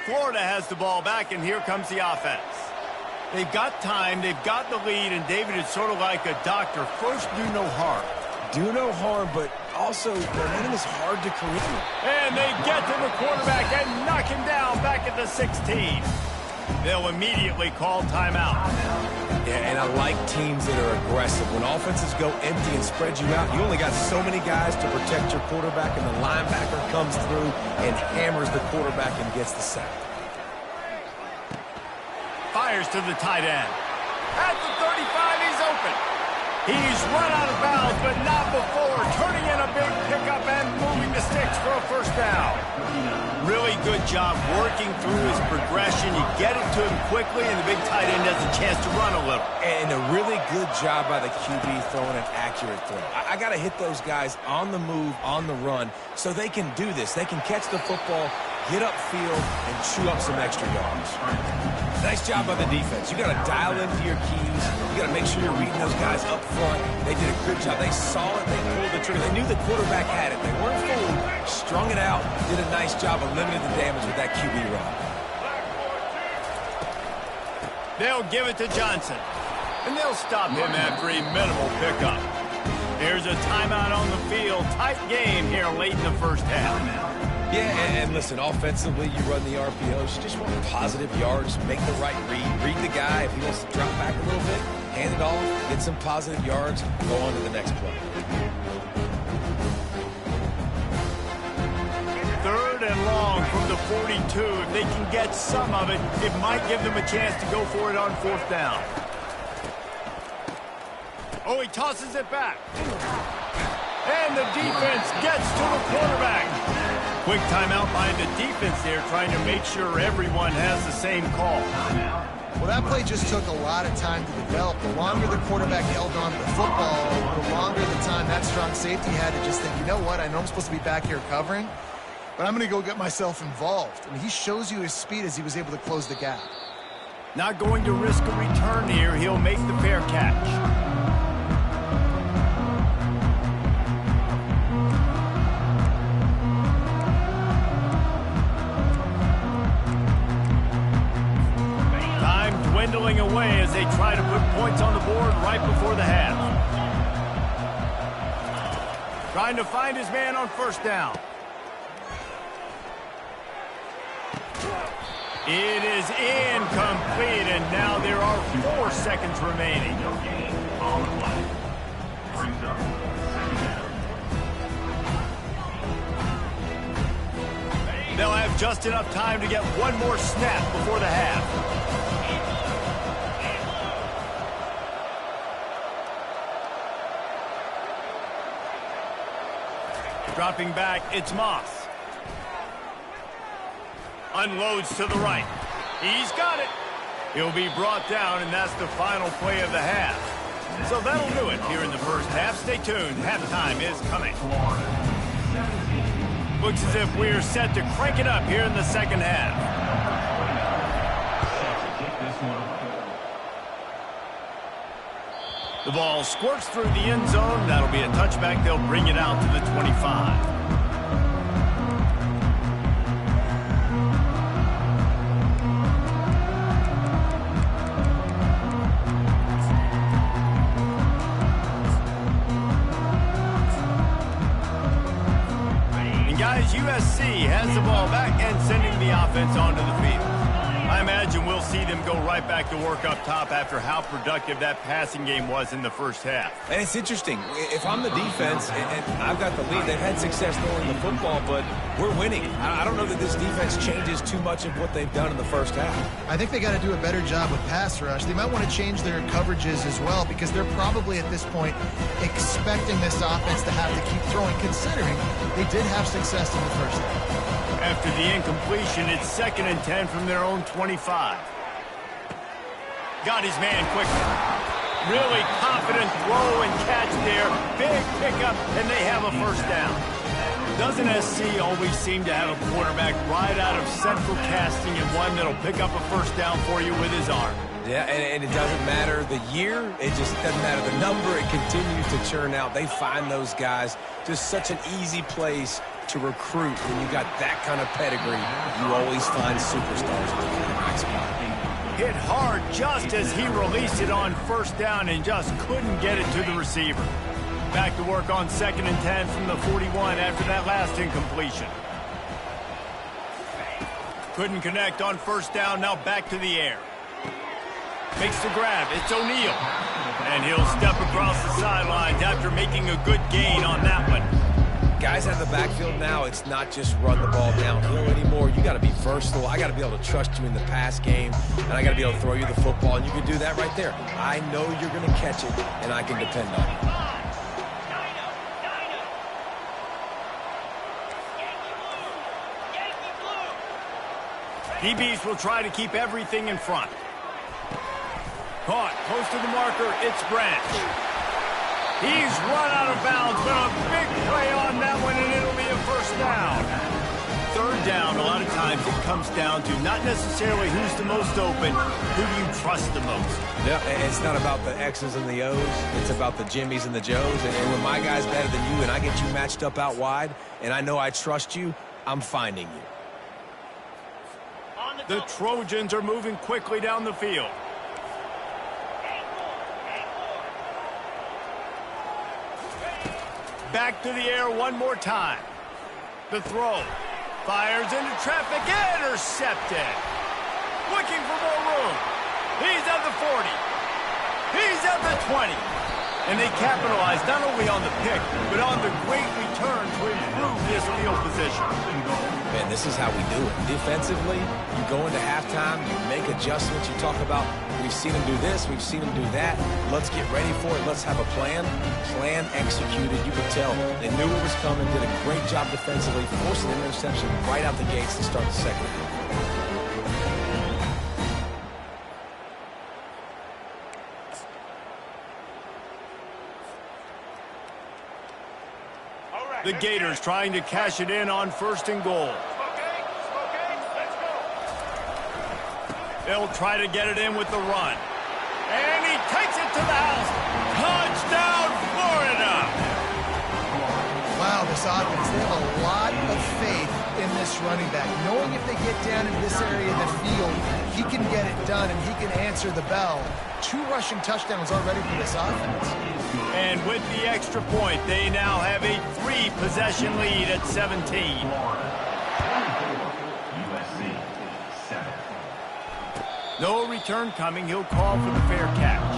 Florida has the ball back, and here comes the offense. They've got time, they've got the lead, and David is sort of like a doctor. First, do no harm. Do no harm, but also momentum is hard to create. And they get to the quarterback and knock him down back at the 16. They'll immediately call timeout. Yeah, and I like teams that are aggressive. When offenses go empty and spread you out, you only got so many guys to protect your quarterback, and the linebacker comes through and hammers the quarterback and gets the sack. Fires to the tight end. At the 35, he's open. He's run out of bounds, but not before turning in a big pickup and moving the sticks for a first down. Really good job working through his progression. You get it to him quickly, and the big tight end has a chance to run a little. And a really good job by the QB throwing an accurate throw. I got to hit those guys on the move, on the run, so they can do this. They can catch the football, get upfield, and chew up some extra yards. Nice job by the defense. You got to dial into your keys. You got to make sure you're reading those guys up front. They did a good job. They saw it. They pulled the trigger. They knew the quarterback had it. They weren't fooled. Strung it out. Did a nice job of limiting the damage with that QB run. They'll give it to Johnson. And they'll stop him after a minimal pickup. Here's a timeout on the field. Tight game here late in the first half. Yeah, and listen, offensively, you run the RPOs. You just want positive yards, make the right read the guy. If he wants to drop back a little bit, hand it off, get some positive yards, go on to the next play. Third and long from the 42. If they can get some of it, it might give them a chance to go for it on fourth down. Oh, he tosses it back. And the defense gets to the quarterback. Quick timeout by the defense there, trying to make sure everyone has the same call. Well, that play just took a lot of time to develop. The longer the quarterback held on to the football, the longer the time that strong safety had to just think, you know what, I know I'm supposed to be back here covering, but I'm going to go get myself involved. I mean, he shows you his speed as he was able to close the gap. Not going to risk a return here. He'll make the fair catch. Dwindling away as they try to put points on the board right before the half. Trying to find his man on first down. It is incomplete, and now there are 4 seconds remaining. They'll have just enough time to get one more snap before the half. Dropping back, it's Moss. Unloads to the right. He's got it. He'll be brought down, and that's the final play of the half. So that'll do it here in the first half. Stay tuned. Halftime is coming. Looks as if we're set to crank it up here in the second half. The ball squirts through the end zone. That'll be a touchback. They'll bring it out to the 25. And guys, USC has the ball back and sending the offense onto the field. I imagine we'll see them go right back to work up top after how productive that passing game was in the first half. And it's interesting. If I'm the defense and I've got the lead, they've had success throwing the football, but we're winning. I don't know that this defense changes too much of what they've done in the first half. I think they got to do a better job with pass rush. They might want to change their coverages as well, because they're probably at this point expecting this offense to have to keep throwing, considering they did have success in the first half. After the incompletion, it's 2nd and 10 from their own 25. Got his man quickly. Really confident throw and catch there. Big pickup, and they have a first down. Doesn't SC always seem to have a quarterback right out of central casting and one that'll pick up a first down for you with his arm? Yeah, and it doesn't matter the year. It just doesn't matter the number. It continues to churn out. They find those guys. Just such an easy place to recruit when you got that kind of pedigree. You always find superstars at the quarterback spot. Hit hard just as he released it on first down and just couldn't get it to the receiver. Back to work on 2nd and 10 from the 41 after that last incompletion. Couldn't connect on first down, now back to the air. Makes the grab, it's O'Neal. And he'll step across the sidelines after making a good gain on that one. Guys out of the backfield now, it's not just run the ball downhill anymore. You got to be versatile. I got to be able to trust you in the pass game, and I got to be able to throw you the football, and you can do that right there. I know you're going to catch it, and I can depend on it. DBs will try to keep everything in front. Caught close to the marker, it's Branch. He's run out of bounds, but a big play on that one, and it'll be a first down. Third down, a lot of times it comes down to not necessarily who's the most open, who do you trust the most. Yeah, it's not about the X's and the O's. It's about the Jimmys and the Joes. And when my guy's better than you and I get you matched up out wide, and I know I trust you, I'm finding you. The Trojans are moving quickly down the field. Back to the air one more time. The throw. Fires into traffic. Intercepted. Looking for more room. He's at the 40. He's at the 20. And they capitalize not only on the pick, but on the great return to improve this field position. Man, this is how we do it. Defensively, you go into halftime, you make adjustments. You talk about, we've seen them do this, we've seen them do that. Let's get ready for it. Let's have a plan. Plan executed. You could tell they knew it was coming, did a great job defensively, forcing an interception right out the gates to start the second half. The Gators trying to cash it in on 1st and goal. They'll try to get it in with the run. And he takes it to the house. Touchdown, Florida! Wow, this offense, they have a lot of faith in this running back. Knowing if they get down in this area of the field, he can get it done and he can answer the bell. 2 rushing touchdowns already for this offense. And with the extra point, they now have a 3-possession lead at 17. USC 7. No return coming. He'll call for the fair catch.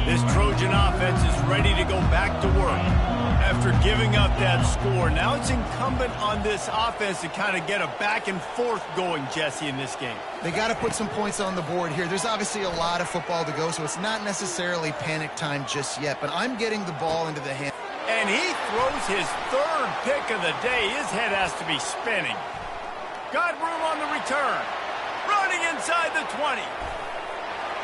This Trojan offense is ready to go back to work. After giving up that score, now it's incumbent on this offense to kind of get a back and forth going, Jesse, in this game. They got to put some points on the board here. There's obviously a lot of football to go, so it's not necessarily panic time just yet, but I'm getting the ball into the hand. And he throws his 3rd pick of the day. His head has to be spinning. Got room on the return. Running inside the 20.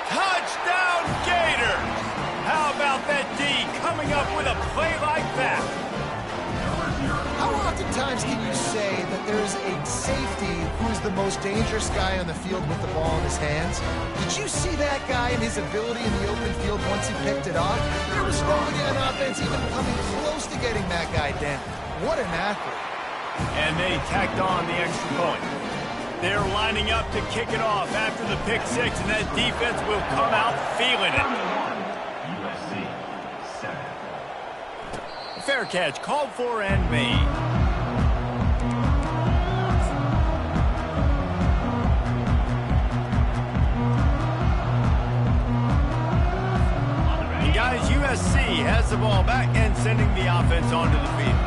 Touchdown, Gators! How about that D coming up with a play like that? How oftentimes can you say that there's a safety who's the most dangerous guy on the field with the ball in his hands? Did you see that guy and his ability in the open field once he picked it off? There was nobody on offense even coming close to getting that guy down. What an athlete. And they tacked on the extra point. They're lining up to kick it off after the pick 6, and that defense will come out feeling it. USC 7. Fair catch called for and made. And guys, USC has the ball back and sending the offense onto the field.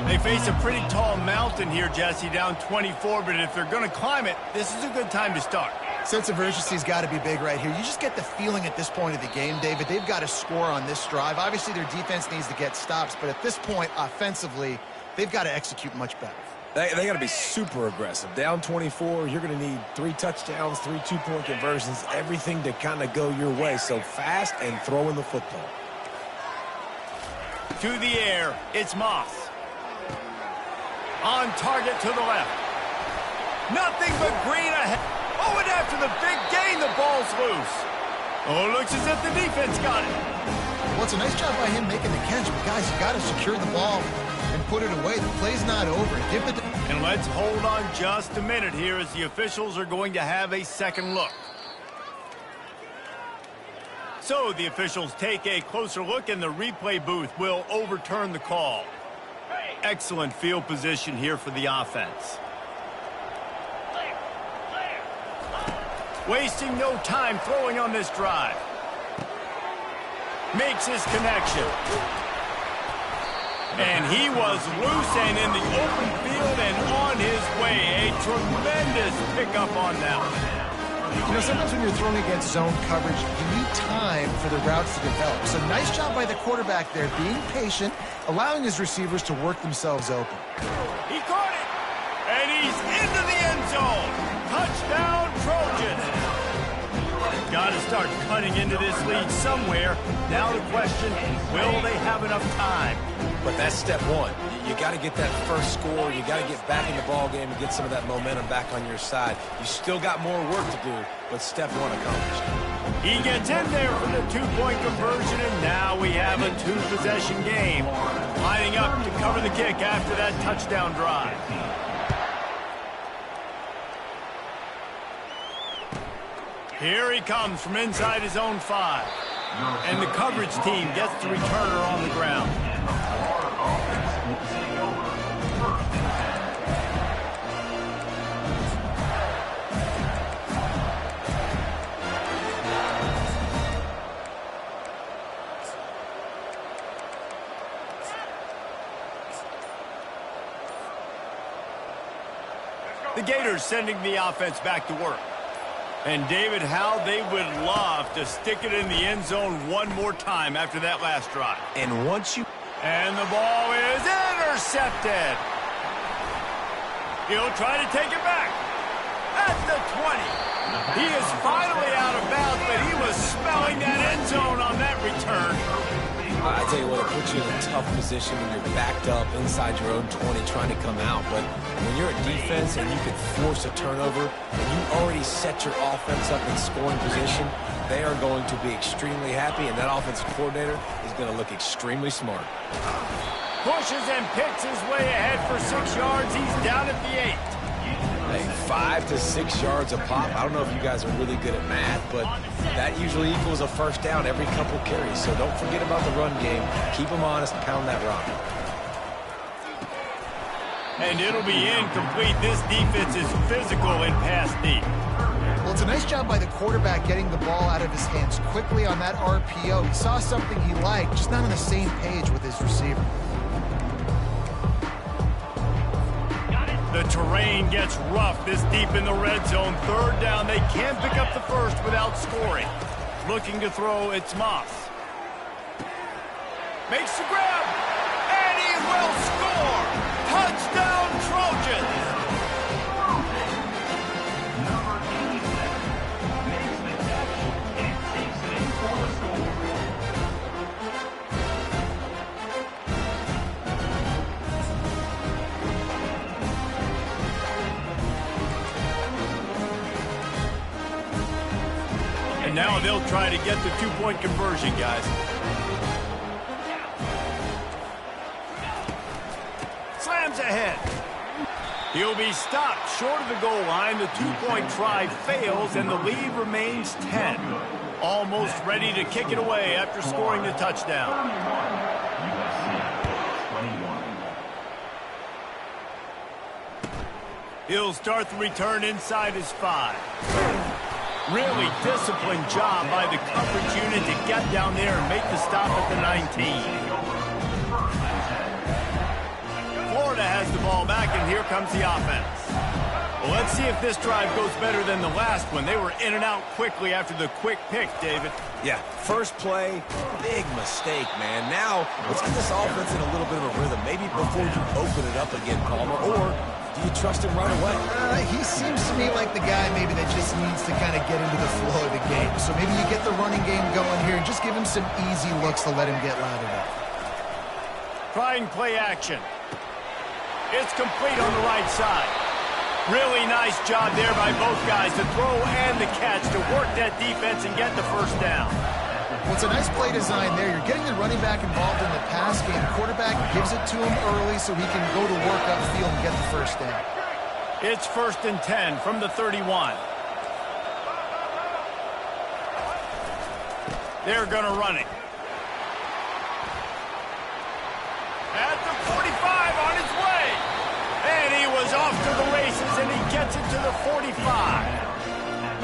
They face a pretty tall mountain here, Jesse, down 24, but if they're going to climb it, this is a good time to start. Sense of urgency's got to be big right here. You just get the feeling at this point of the game, David, they've got to score on this drive. Obviously, their defense needs to get stops, but at this point, offensively, they've got to execute much better. They got to be super aggressive. Down 24, you're going to need 3 touchdowns, 3 two-point conversions, everything to kind of go your way. So fast and throwing the football. To the air, it's Moss. On target to the left. Nothing but green ahead. Oh, and after the big gain, the ball's loose. Oh, looks as if the defense got it. Well, it's a nice job by him making the catch, but guys, you got to secure the ball and put it away. The play's not over. Give the... And let's hold on just a minute here as the officials are going to have a second look. So the officials take a closer look, and the replay booth will overturn the call. Excellent field position here for the offense. Wasting no time throwing on this drive. Makes his connection. And he was loose and in the open field and on his way. A tremendous pickup on that one. You know, sometimes when you're throwing against zone coverage, you need time for the routes to develop. So nice job by the quarterback there, being patient, allowing his receivers to work themselves open. He caught it, and he's into the end zone. Touchdown, Trojans. Got to start cutting into this lead somewhere. Now the question, will they have enough time? But that's step one. You got to get that first score. You got to get back in the ball game and get some of that momentum back on your side. You still got more work to do, but step one accomplished. He gets in there for the two-point conversion, and now we have a two-possession game. Lining up to cover the kick after that touchdown drive. Here he comes from inside his own 5. And the coverage team gets the returner on the ground. The Gators sending the offense back to work. And David, how they would love to stick it in the end zone one more time after that last drive. And once you... And the ball is intercepted. He'll try to take it back. At the 20. He is finally out of bounds, but he was smelling that end zone on that return. I tell you what, it puts you in a tough position when you're backed up inside your own 20 trying to come out. But when you're a defense and you can force a turnover and you already set your offense up in scoring position, they are going to be extremely happy, and that offensive coordinator is going to look extremely smart. Pushes and picks his way ahead for 6 yards. He's down at the 8. Hey, 5 to 6 yards a pop. I don't know if you guys are really good at math, but that usually equals a first down every couple carries. So don't forget about the run game. Keep them honest, pound that rock. And it'll be incomplete. This defense is physical and pass deep. Well, it's a nice job by the quarterback getting the ball out of his hands quickly on that RPO. He saw something he liked, just not on the same page with his receiver. The terrain gets rough this deep in the red zone. Third down, they can't pick up the first without scoring. Looking to throw, it's Moss. Makes the grab, and he will score! Touchdown, Trojans! Number 87 makes the catch and takes it in for the score. And now they'll try to get the two-point conversion, guys. Slams ahead. He'll be stopped short of the goal line. The two-point try fails, and the lead remains 10. Almost ready to kick it away after scoring the touchdown. He'll start the return inside his 5. Really disciplined job by the coverage unit to get down there and make the stop at the 19. Florida has the ball back, and here comes the offense. Well, let's see if this drive goes better than the last one. They were in and out quickly after the quick pick, David. Yeah, first play, big mistake, man. Now, let's get this offense in a little bit of a rhythm. Maybe before you open it up again, Palmer, or do you trust him right away? He seems to me like the guy maybe that just needs to kind of get into the flow of the game. So maybe you get the running game going here and just give him some easy looks to let him get lathered up. Trying play action. It's complete on the right side. Really nice job there by both guys to throw and the catch to work that defense and get the first down. Well, it's a nice play design there. You're getting the running back involved in the pass game. Quarterback gives it to him early so he can go to work upfield and get the first down. It's 1st and 10 from the 31. They're going to run it. At the 45 on his way. And he was off to the races, and he gets it to the 45.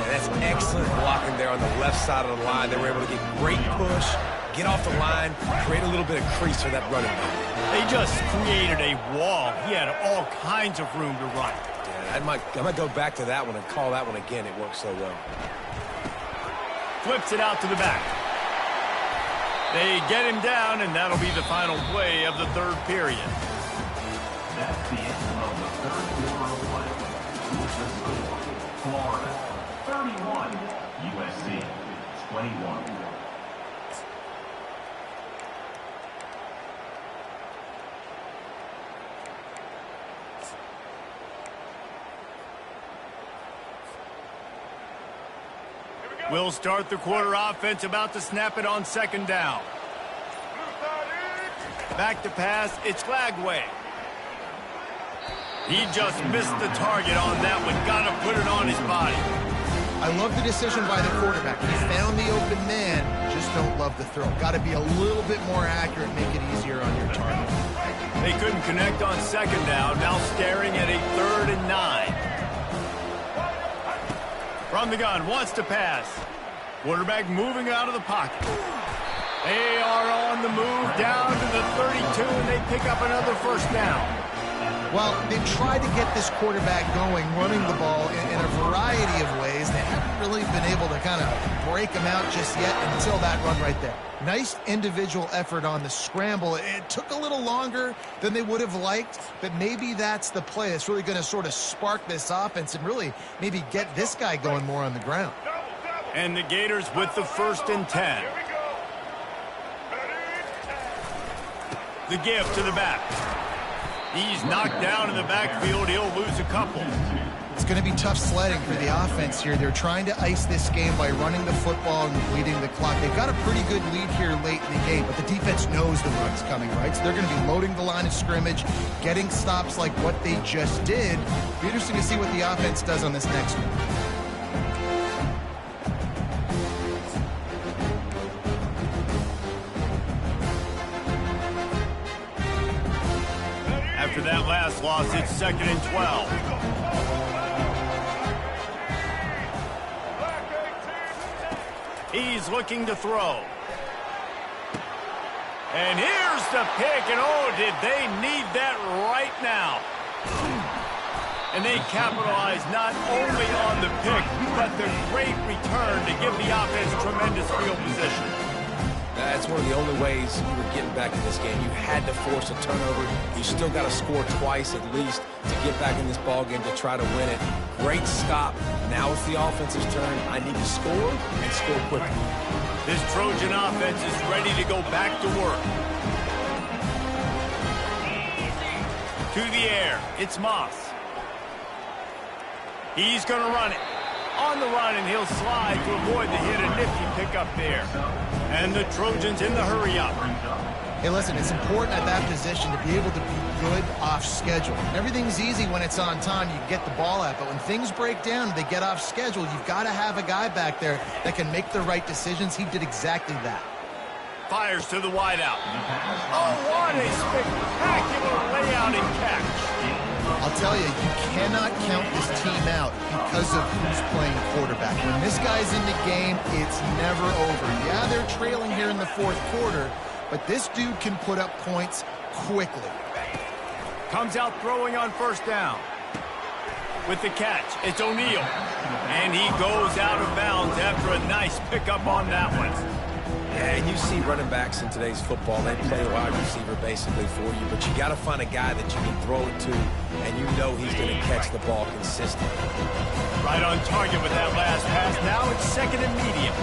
Man, That's excellent blocking there on the left side of the line. They were able to get great push, get off the line, create a little bit of crease for that running back. They just created a wall. He had all kinds of room to run. Yeah, I might go back to that one and call that one again. It worked so well. Flips it out to the back. They get him down, and that'll be the final play of the third period. That's the end of the third quarter of play. With the score, Florida 31, USC 21. We'll start the quarter offense, about to snap it on second down. Back to pass, it's Flagway. He just missed the target on that one. Got to put it on his body. I love the decision by the quarterback. He found the open man, just don't love the throw. Got to be a little bit more accurate, make it easier on your target. They couldn't connect on second down, now staring at a 3rd and 9. From the gun, wants to pass. Quarterback moving out of the pocket. They are on the move down to the 32, and they pick up another first down. Well, they've tried to get this quarterback going, running the ball in a variety of ways. They haven't really been able to kind of break him out just yet until that run right there. Nice individual effort on the scramble. It took a little longer than they would have liked, but maybe that's the play. It's really going to sort of spark this offense and really maybe get this guy going more on the ground. And the Gators with the 1st and 10. The give to the back. He's knocked down in the backfield. He'll lose a couple. It's going to be tough sledding for the offense here. They're trying to ice this game by running the football and bleeding the clock. They've got a pretty good lead here late in the game, but the defense knows the run's coming, right? So they're going to be loading the line of scrimmage, getting stops like what they just did. It'll be interesting to see what the offense does on this next one. After that last loss, it's 2nd and 12. He's looking to throw. And here's the pick, and oh, did they need that right now. And they capitalize not only on the pick, but the great return to give the offense tremendous field position. That's one of the only ways you were getting back in this game. You had to force a turnover. You still got to score twice at least to get back in this ball game to try to win it. Great stop. Now it's the offense's turn. I need to score and score quickly. This Trojan offense is ready to go back to work. To the air. It's Moss. He's going to run it. On the run, and he'll slide to avoid the hit. A nifty pickup there. And the Trojans in the hurry-up. Hey, listen, it's important at that position to be able to be good off schedule. Everything's easy when it's on time. You get the ball out. But when things break down, they get off schedule, you've got to have a guy back there that can make the right decisions. He did exactly that. Fires to the wideout. Oh, what a spectacular layout and catch. I'll tell you, you cannot count this team out because of who's playing quarterback. When this guy's in the game, it's never over. Yeah, they're trailing here in the 4th quarter, but this dude can put up points quickly. Comes out throwing on 1st down. With the catch, it's O'Neal. And he goes out of bounds after a nice pickup on that one. Yeah, and you see running backs in today's football, they play wide receiver basically for you, but you got to find a guy that you can throw it to, and you know he's going to catch the ball consistently. Right on target with that last pass. Now it's 2nd and medium.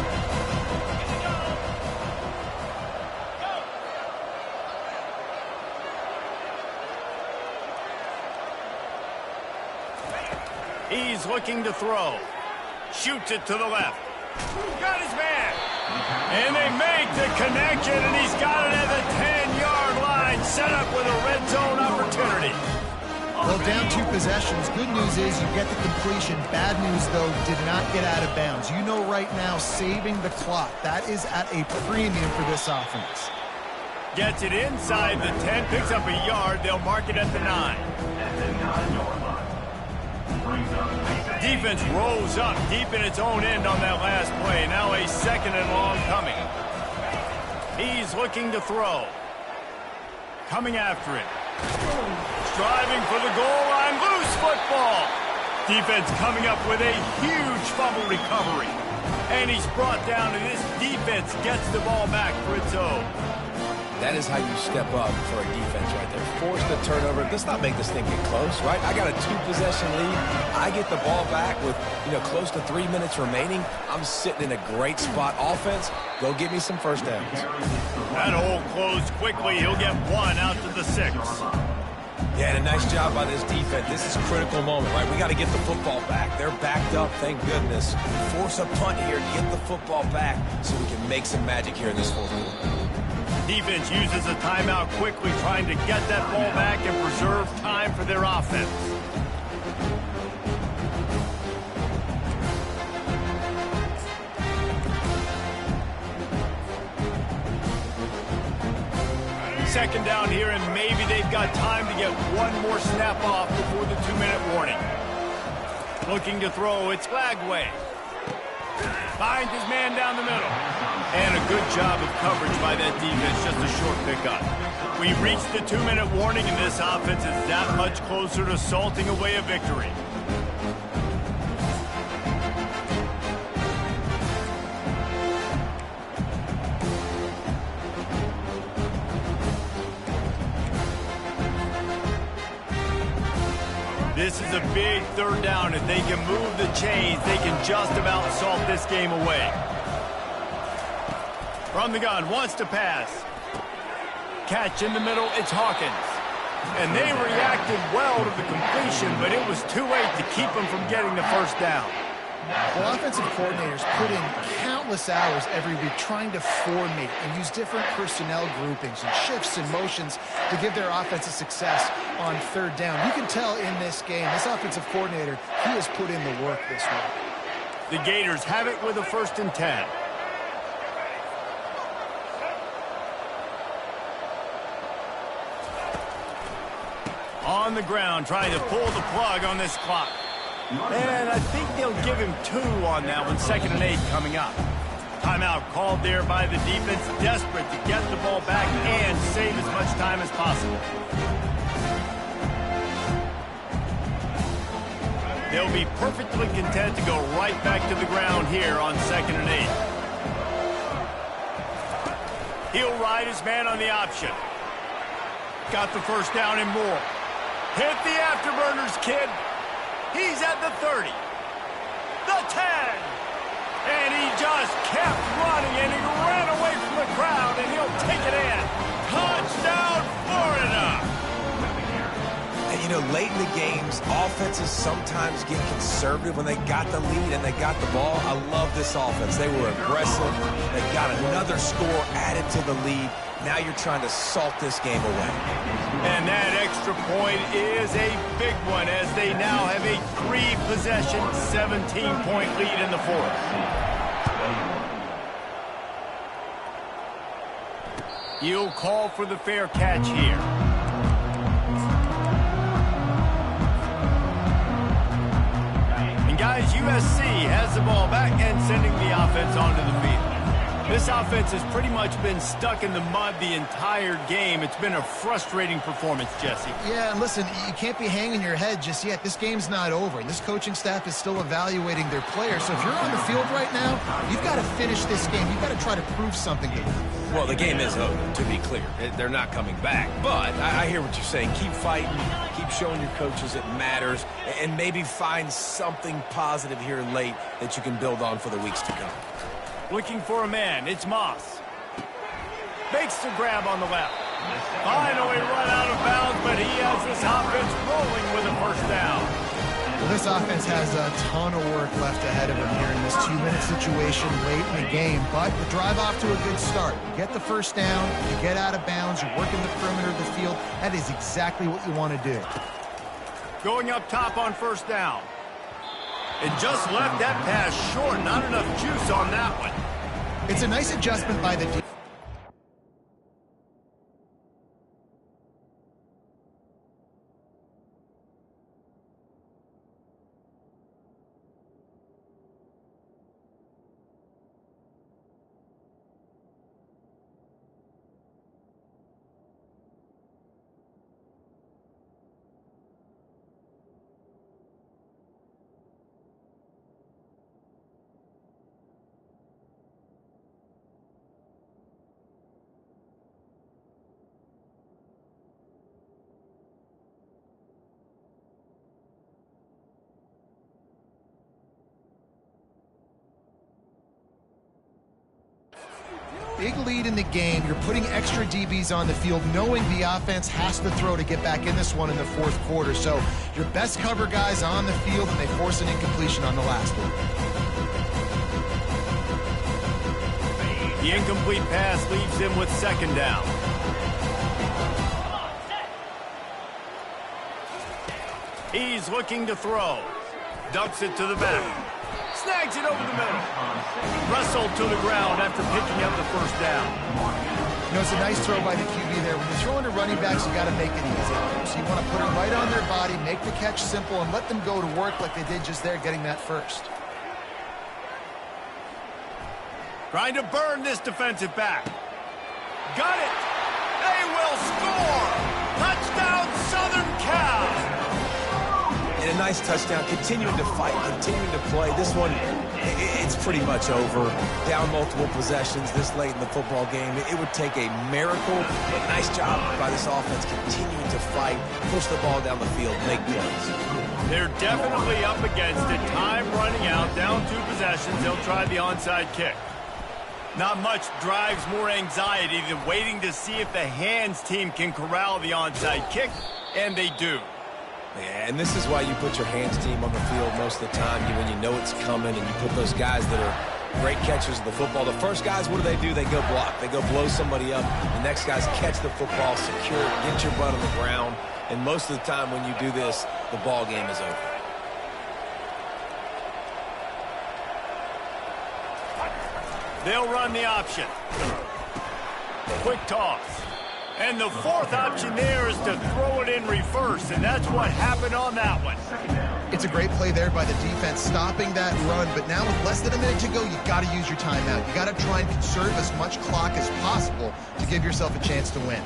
He's looking to throw. Shoots it to the left. Got his man. And they make the connection, and he's got it at the 10-yard line, set up with a red zone opportunity. Well, down 2 possessions. Good news is you get the completion. Bad news, though, did not get out of bounds. You know right now, saving the clock. That is at a premium for this offense. Gets it inside the 10, picks up a yard. They'll mark it at the 9. At the 9-yard line. Brings up Defense rolls up deep in its own end on that last play. Now a second and long coming. He's looking to throw. Coming after it. Striving for the goal line. Loose football. Defense coming up with a huge fumble recovery. And he's brought down, and this defense gets the ball back for its own. That is how you step up for a defense right there. Force the turnover. Let's not make this thing get close, right? I got a 2-possession lead. I get the ball back with, close to 3 minutes remaining. I'm sitting in a great spot. Offense, go get me some first downs. That hole closed quickly. He'll get one out to the 6. Yeah, and a nice job by this defense. This is a critical moment, right? We got to get the football back. They're backed up, thank goodness. Force a punt here, get the football back so we can make some magic here in this fourth quarter. Defense uses a timeout quickly, trying to get that ball back and preserve time for their offense. Second down here, and maybe they've got time to get one more snap off before the 2-minute warning. Looking to throw, it's Lagway. Finds his man down the middle. And a good job of coverage by that defense, just a short pickup. We reached the 2-minute warning, and this offense is that much closer to salting away a victory. This is a big third down. If they can move the chains, they can just about salt this game away. From the gun, wants to pass. Catch in the middle, it's Hawkins. And they reacted well to the completion, but it was too late to keep them from getting the first down. Well, offensive coordinators put in countless hours every week trying to formate and use different personnel groupings and shifts and motions to give their offensive success on third down. You can tell in this game, this offensive coordinator, he has put in the work this week. The Gators have it with a 1st and 10. On the ground, trying to pull the plug on this clock. And I think they'll give him 2 on that one. 2nd and 8 coming up. Timeout called there by the defense, desperate to get the ball back and save as much time as possible. They'll be perfectly content to go right back to the ground here on 2nd and 8. He'll ride his man on the option. Got the first down and more. Hit the afterburners, kid. He's at the 30, the 10, and he just kept running, and he ran away from the crowd, and he'll take it in. Touchdown, Florida! And, late in the games, offenses sometimes get conservative when they got the lead and they got the ball. I love this offense. They were aggressive. They got another score added to the lead. Now you're trying to salt this game away. And that extra point is a big one as they now have a 3-possession, 17-point lead in the 4th. You'll call for the fair catch here. And guys, USC has the ball back and sending the offense onto the field. This offense has pretty much been stuck in the mud the entire game. It's been a frustrating performance, Jesse. Yeah, and listen, you can't be hanging your head just yet. This game's not over. This coaching staff is still evaluating their players. So if you're on the field right now, you've got to finish this game. You've got to try to prove something to them. Well, the game is over, to be clear. They're not coming back. But I hear what you're saying. Keep fighting. Keep showing your coaches it matters. And maybe find something positive here late that you can build on for the weeks to come. Looking for a man, it's Moss. Makes the grab on the left. Finally run out of bounds, but he has this offense rolling with a first down. Well, this offense has a ton of work left ahead of him here in this 2-minute situation late in the game, but the drive off to a good start. You get the first down, you get out of bounds, you're working the perimeter of the field. That is exactly what you want to do. Going up top on first down. It just left that pass short. Not enough juice on that one. It's a nice adjustment by the defense. big lead in the game. You're putting extra DBs on the field, knowing the offense has to throw to get back in this one in the fourth quarter. So your best cover guys on the field, and they force an incompletion on the last one. The incomplete pass leaves him with second down. He's looking to throw. Dumps it to the back. Snags it over the middle. Wrestled to the ground after picking up the first down. You know, it's a nice throw by the QB there. When you're throwing to running backs, you got to make it easy. So you want to put it right on their body, make the catch simple, and let them go to work like they did just there, getting that first. Trying to burn this defensive back. Got it. They will score. Touchdown, Southern Cal. And a nice touchdown, continuing to fight, continuing to play. This one, it's pretty much over. Down multiple possessions this late in the football game. It would take a miracle, but nice job by this offense continuing to fight, push the ball down the field, make plays. They're definitely up against it. Time running out, down 2 possessions. They'll try the onside kick. Not much drives more anxiety than waiting to see if the hands team can corral the onside kick, and they do. Yeah, and this is why you put your hands team on the field most of the time when you know it's coming, and you put those guys that are great catchers of the football. The first guys, what do? They go block. They go blow somebody up. The next guys catch the football, secure it, get your butt on the ground. And most of the time when you do this, the ball game is over. They'll run the option. Quick toss. And the fourth option there is to throw it in reverse, and that's what happened on that one. It's a great play there by the defense, stopping that run. But now with less than a minute to go, you've got to use your timeout. You got to try and conserve as much clock as possible to give yourself a chance to win.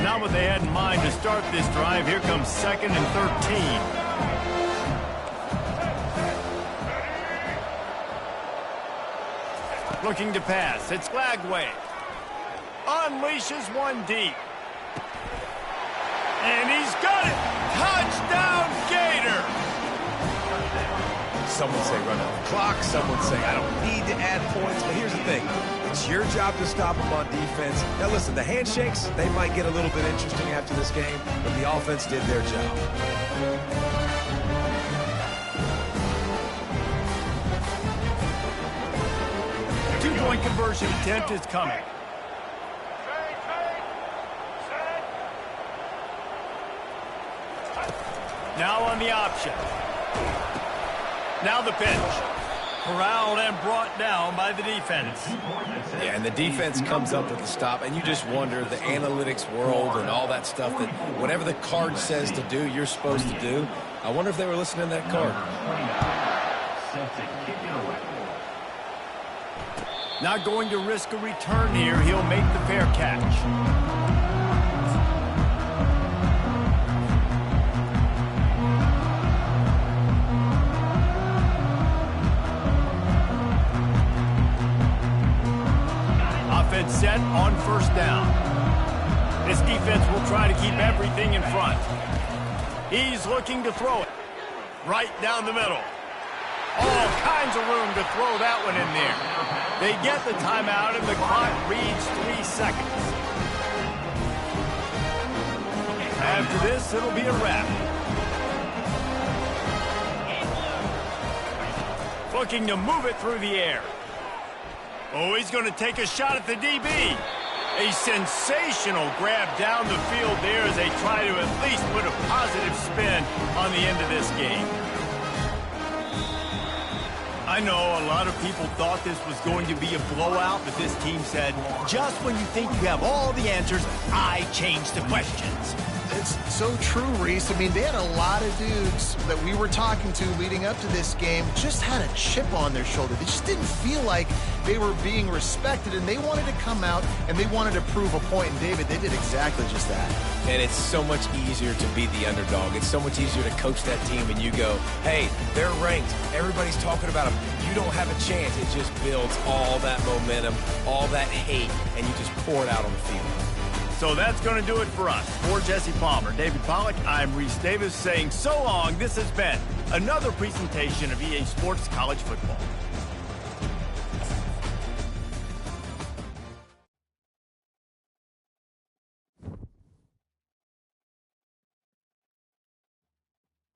Not what they had in mind to start this drive. Here comes 2nd and 13. Looking to pass. It's Lagway. Unleashes one deep. And he's got it. Touchdown, Gator. Some would say run out the clock. Some would say I don't need to add points. But here's the thing. It's your job to stop them on defense. Now, listen, the handshakes, they might get a little bit interesting after this game, but the offense did their job. Two-point conversion attempt is coming. Now on the option. Now the pitch. Corralled and brought down by the defense. Yeah, and the defense comes up with the stop, and you just wonder, the analytics world and all that stuff, that whatever the card says to do, you're supposed to do. I wonder if they were listening to that card. Not going to risk a return here. He'll make the fair catch. Set on first down. This defense will try to keep everything in front. He's looking to throw it right down the middle. All kinds of room to throw that one in there. They get the timeout, and the clock reads 3 seconds. After this, it'll be a wrap. Looking to move it through the air. Oh, he's going to take a shot at the DB. A sensational grab down the field there as they try to at least put a positive spin on the end of this game. I know a lot of people thought this was going to be a blowout, but this team said, just when you think you have all the answers, I change the questions. It's so true, Reese. I mean, they had a lot of dudes that we were talking to leading up to this game just had a chip on their shoulder. They just didn't feel like they were being respected, and they wanted to come out and they wanted to prove a point. And, David, they did exactly just that. And it's so much easier to be the underdog. It's so much easier to coach that team, and you go, hey, they're ranked. Everybody's talking about them. You don't have a chance. It just builds all that momentum, all that hate, and you just pour it out on the field. So that's going to do it for us. For Jesse Palmer, David Pollack, I'm Reese Davis saying so long. This has been another presentation of EA Sports College Football.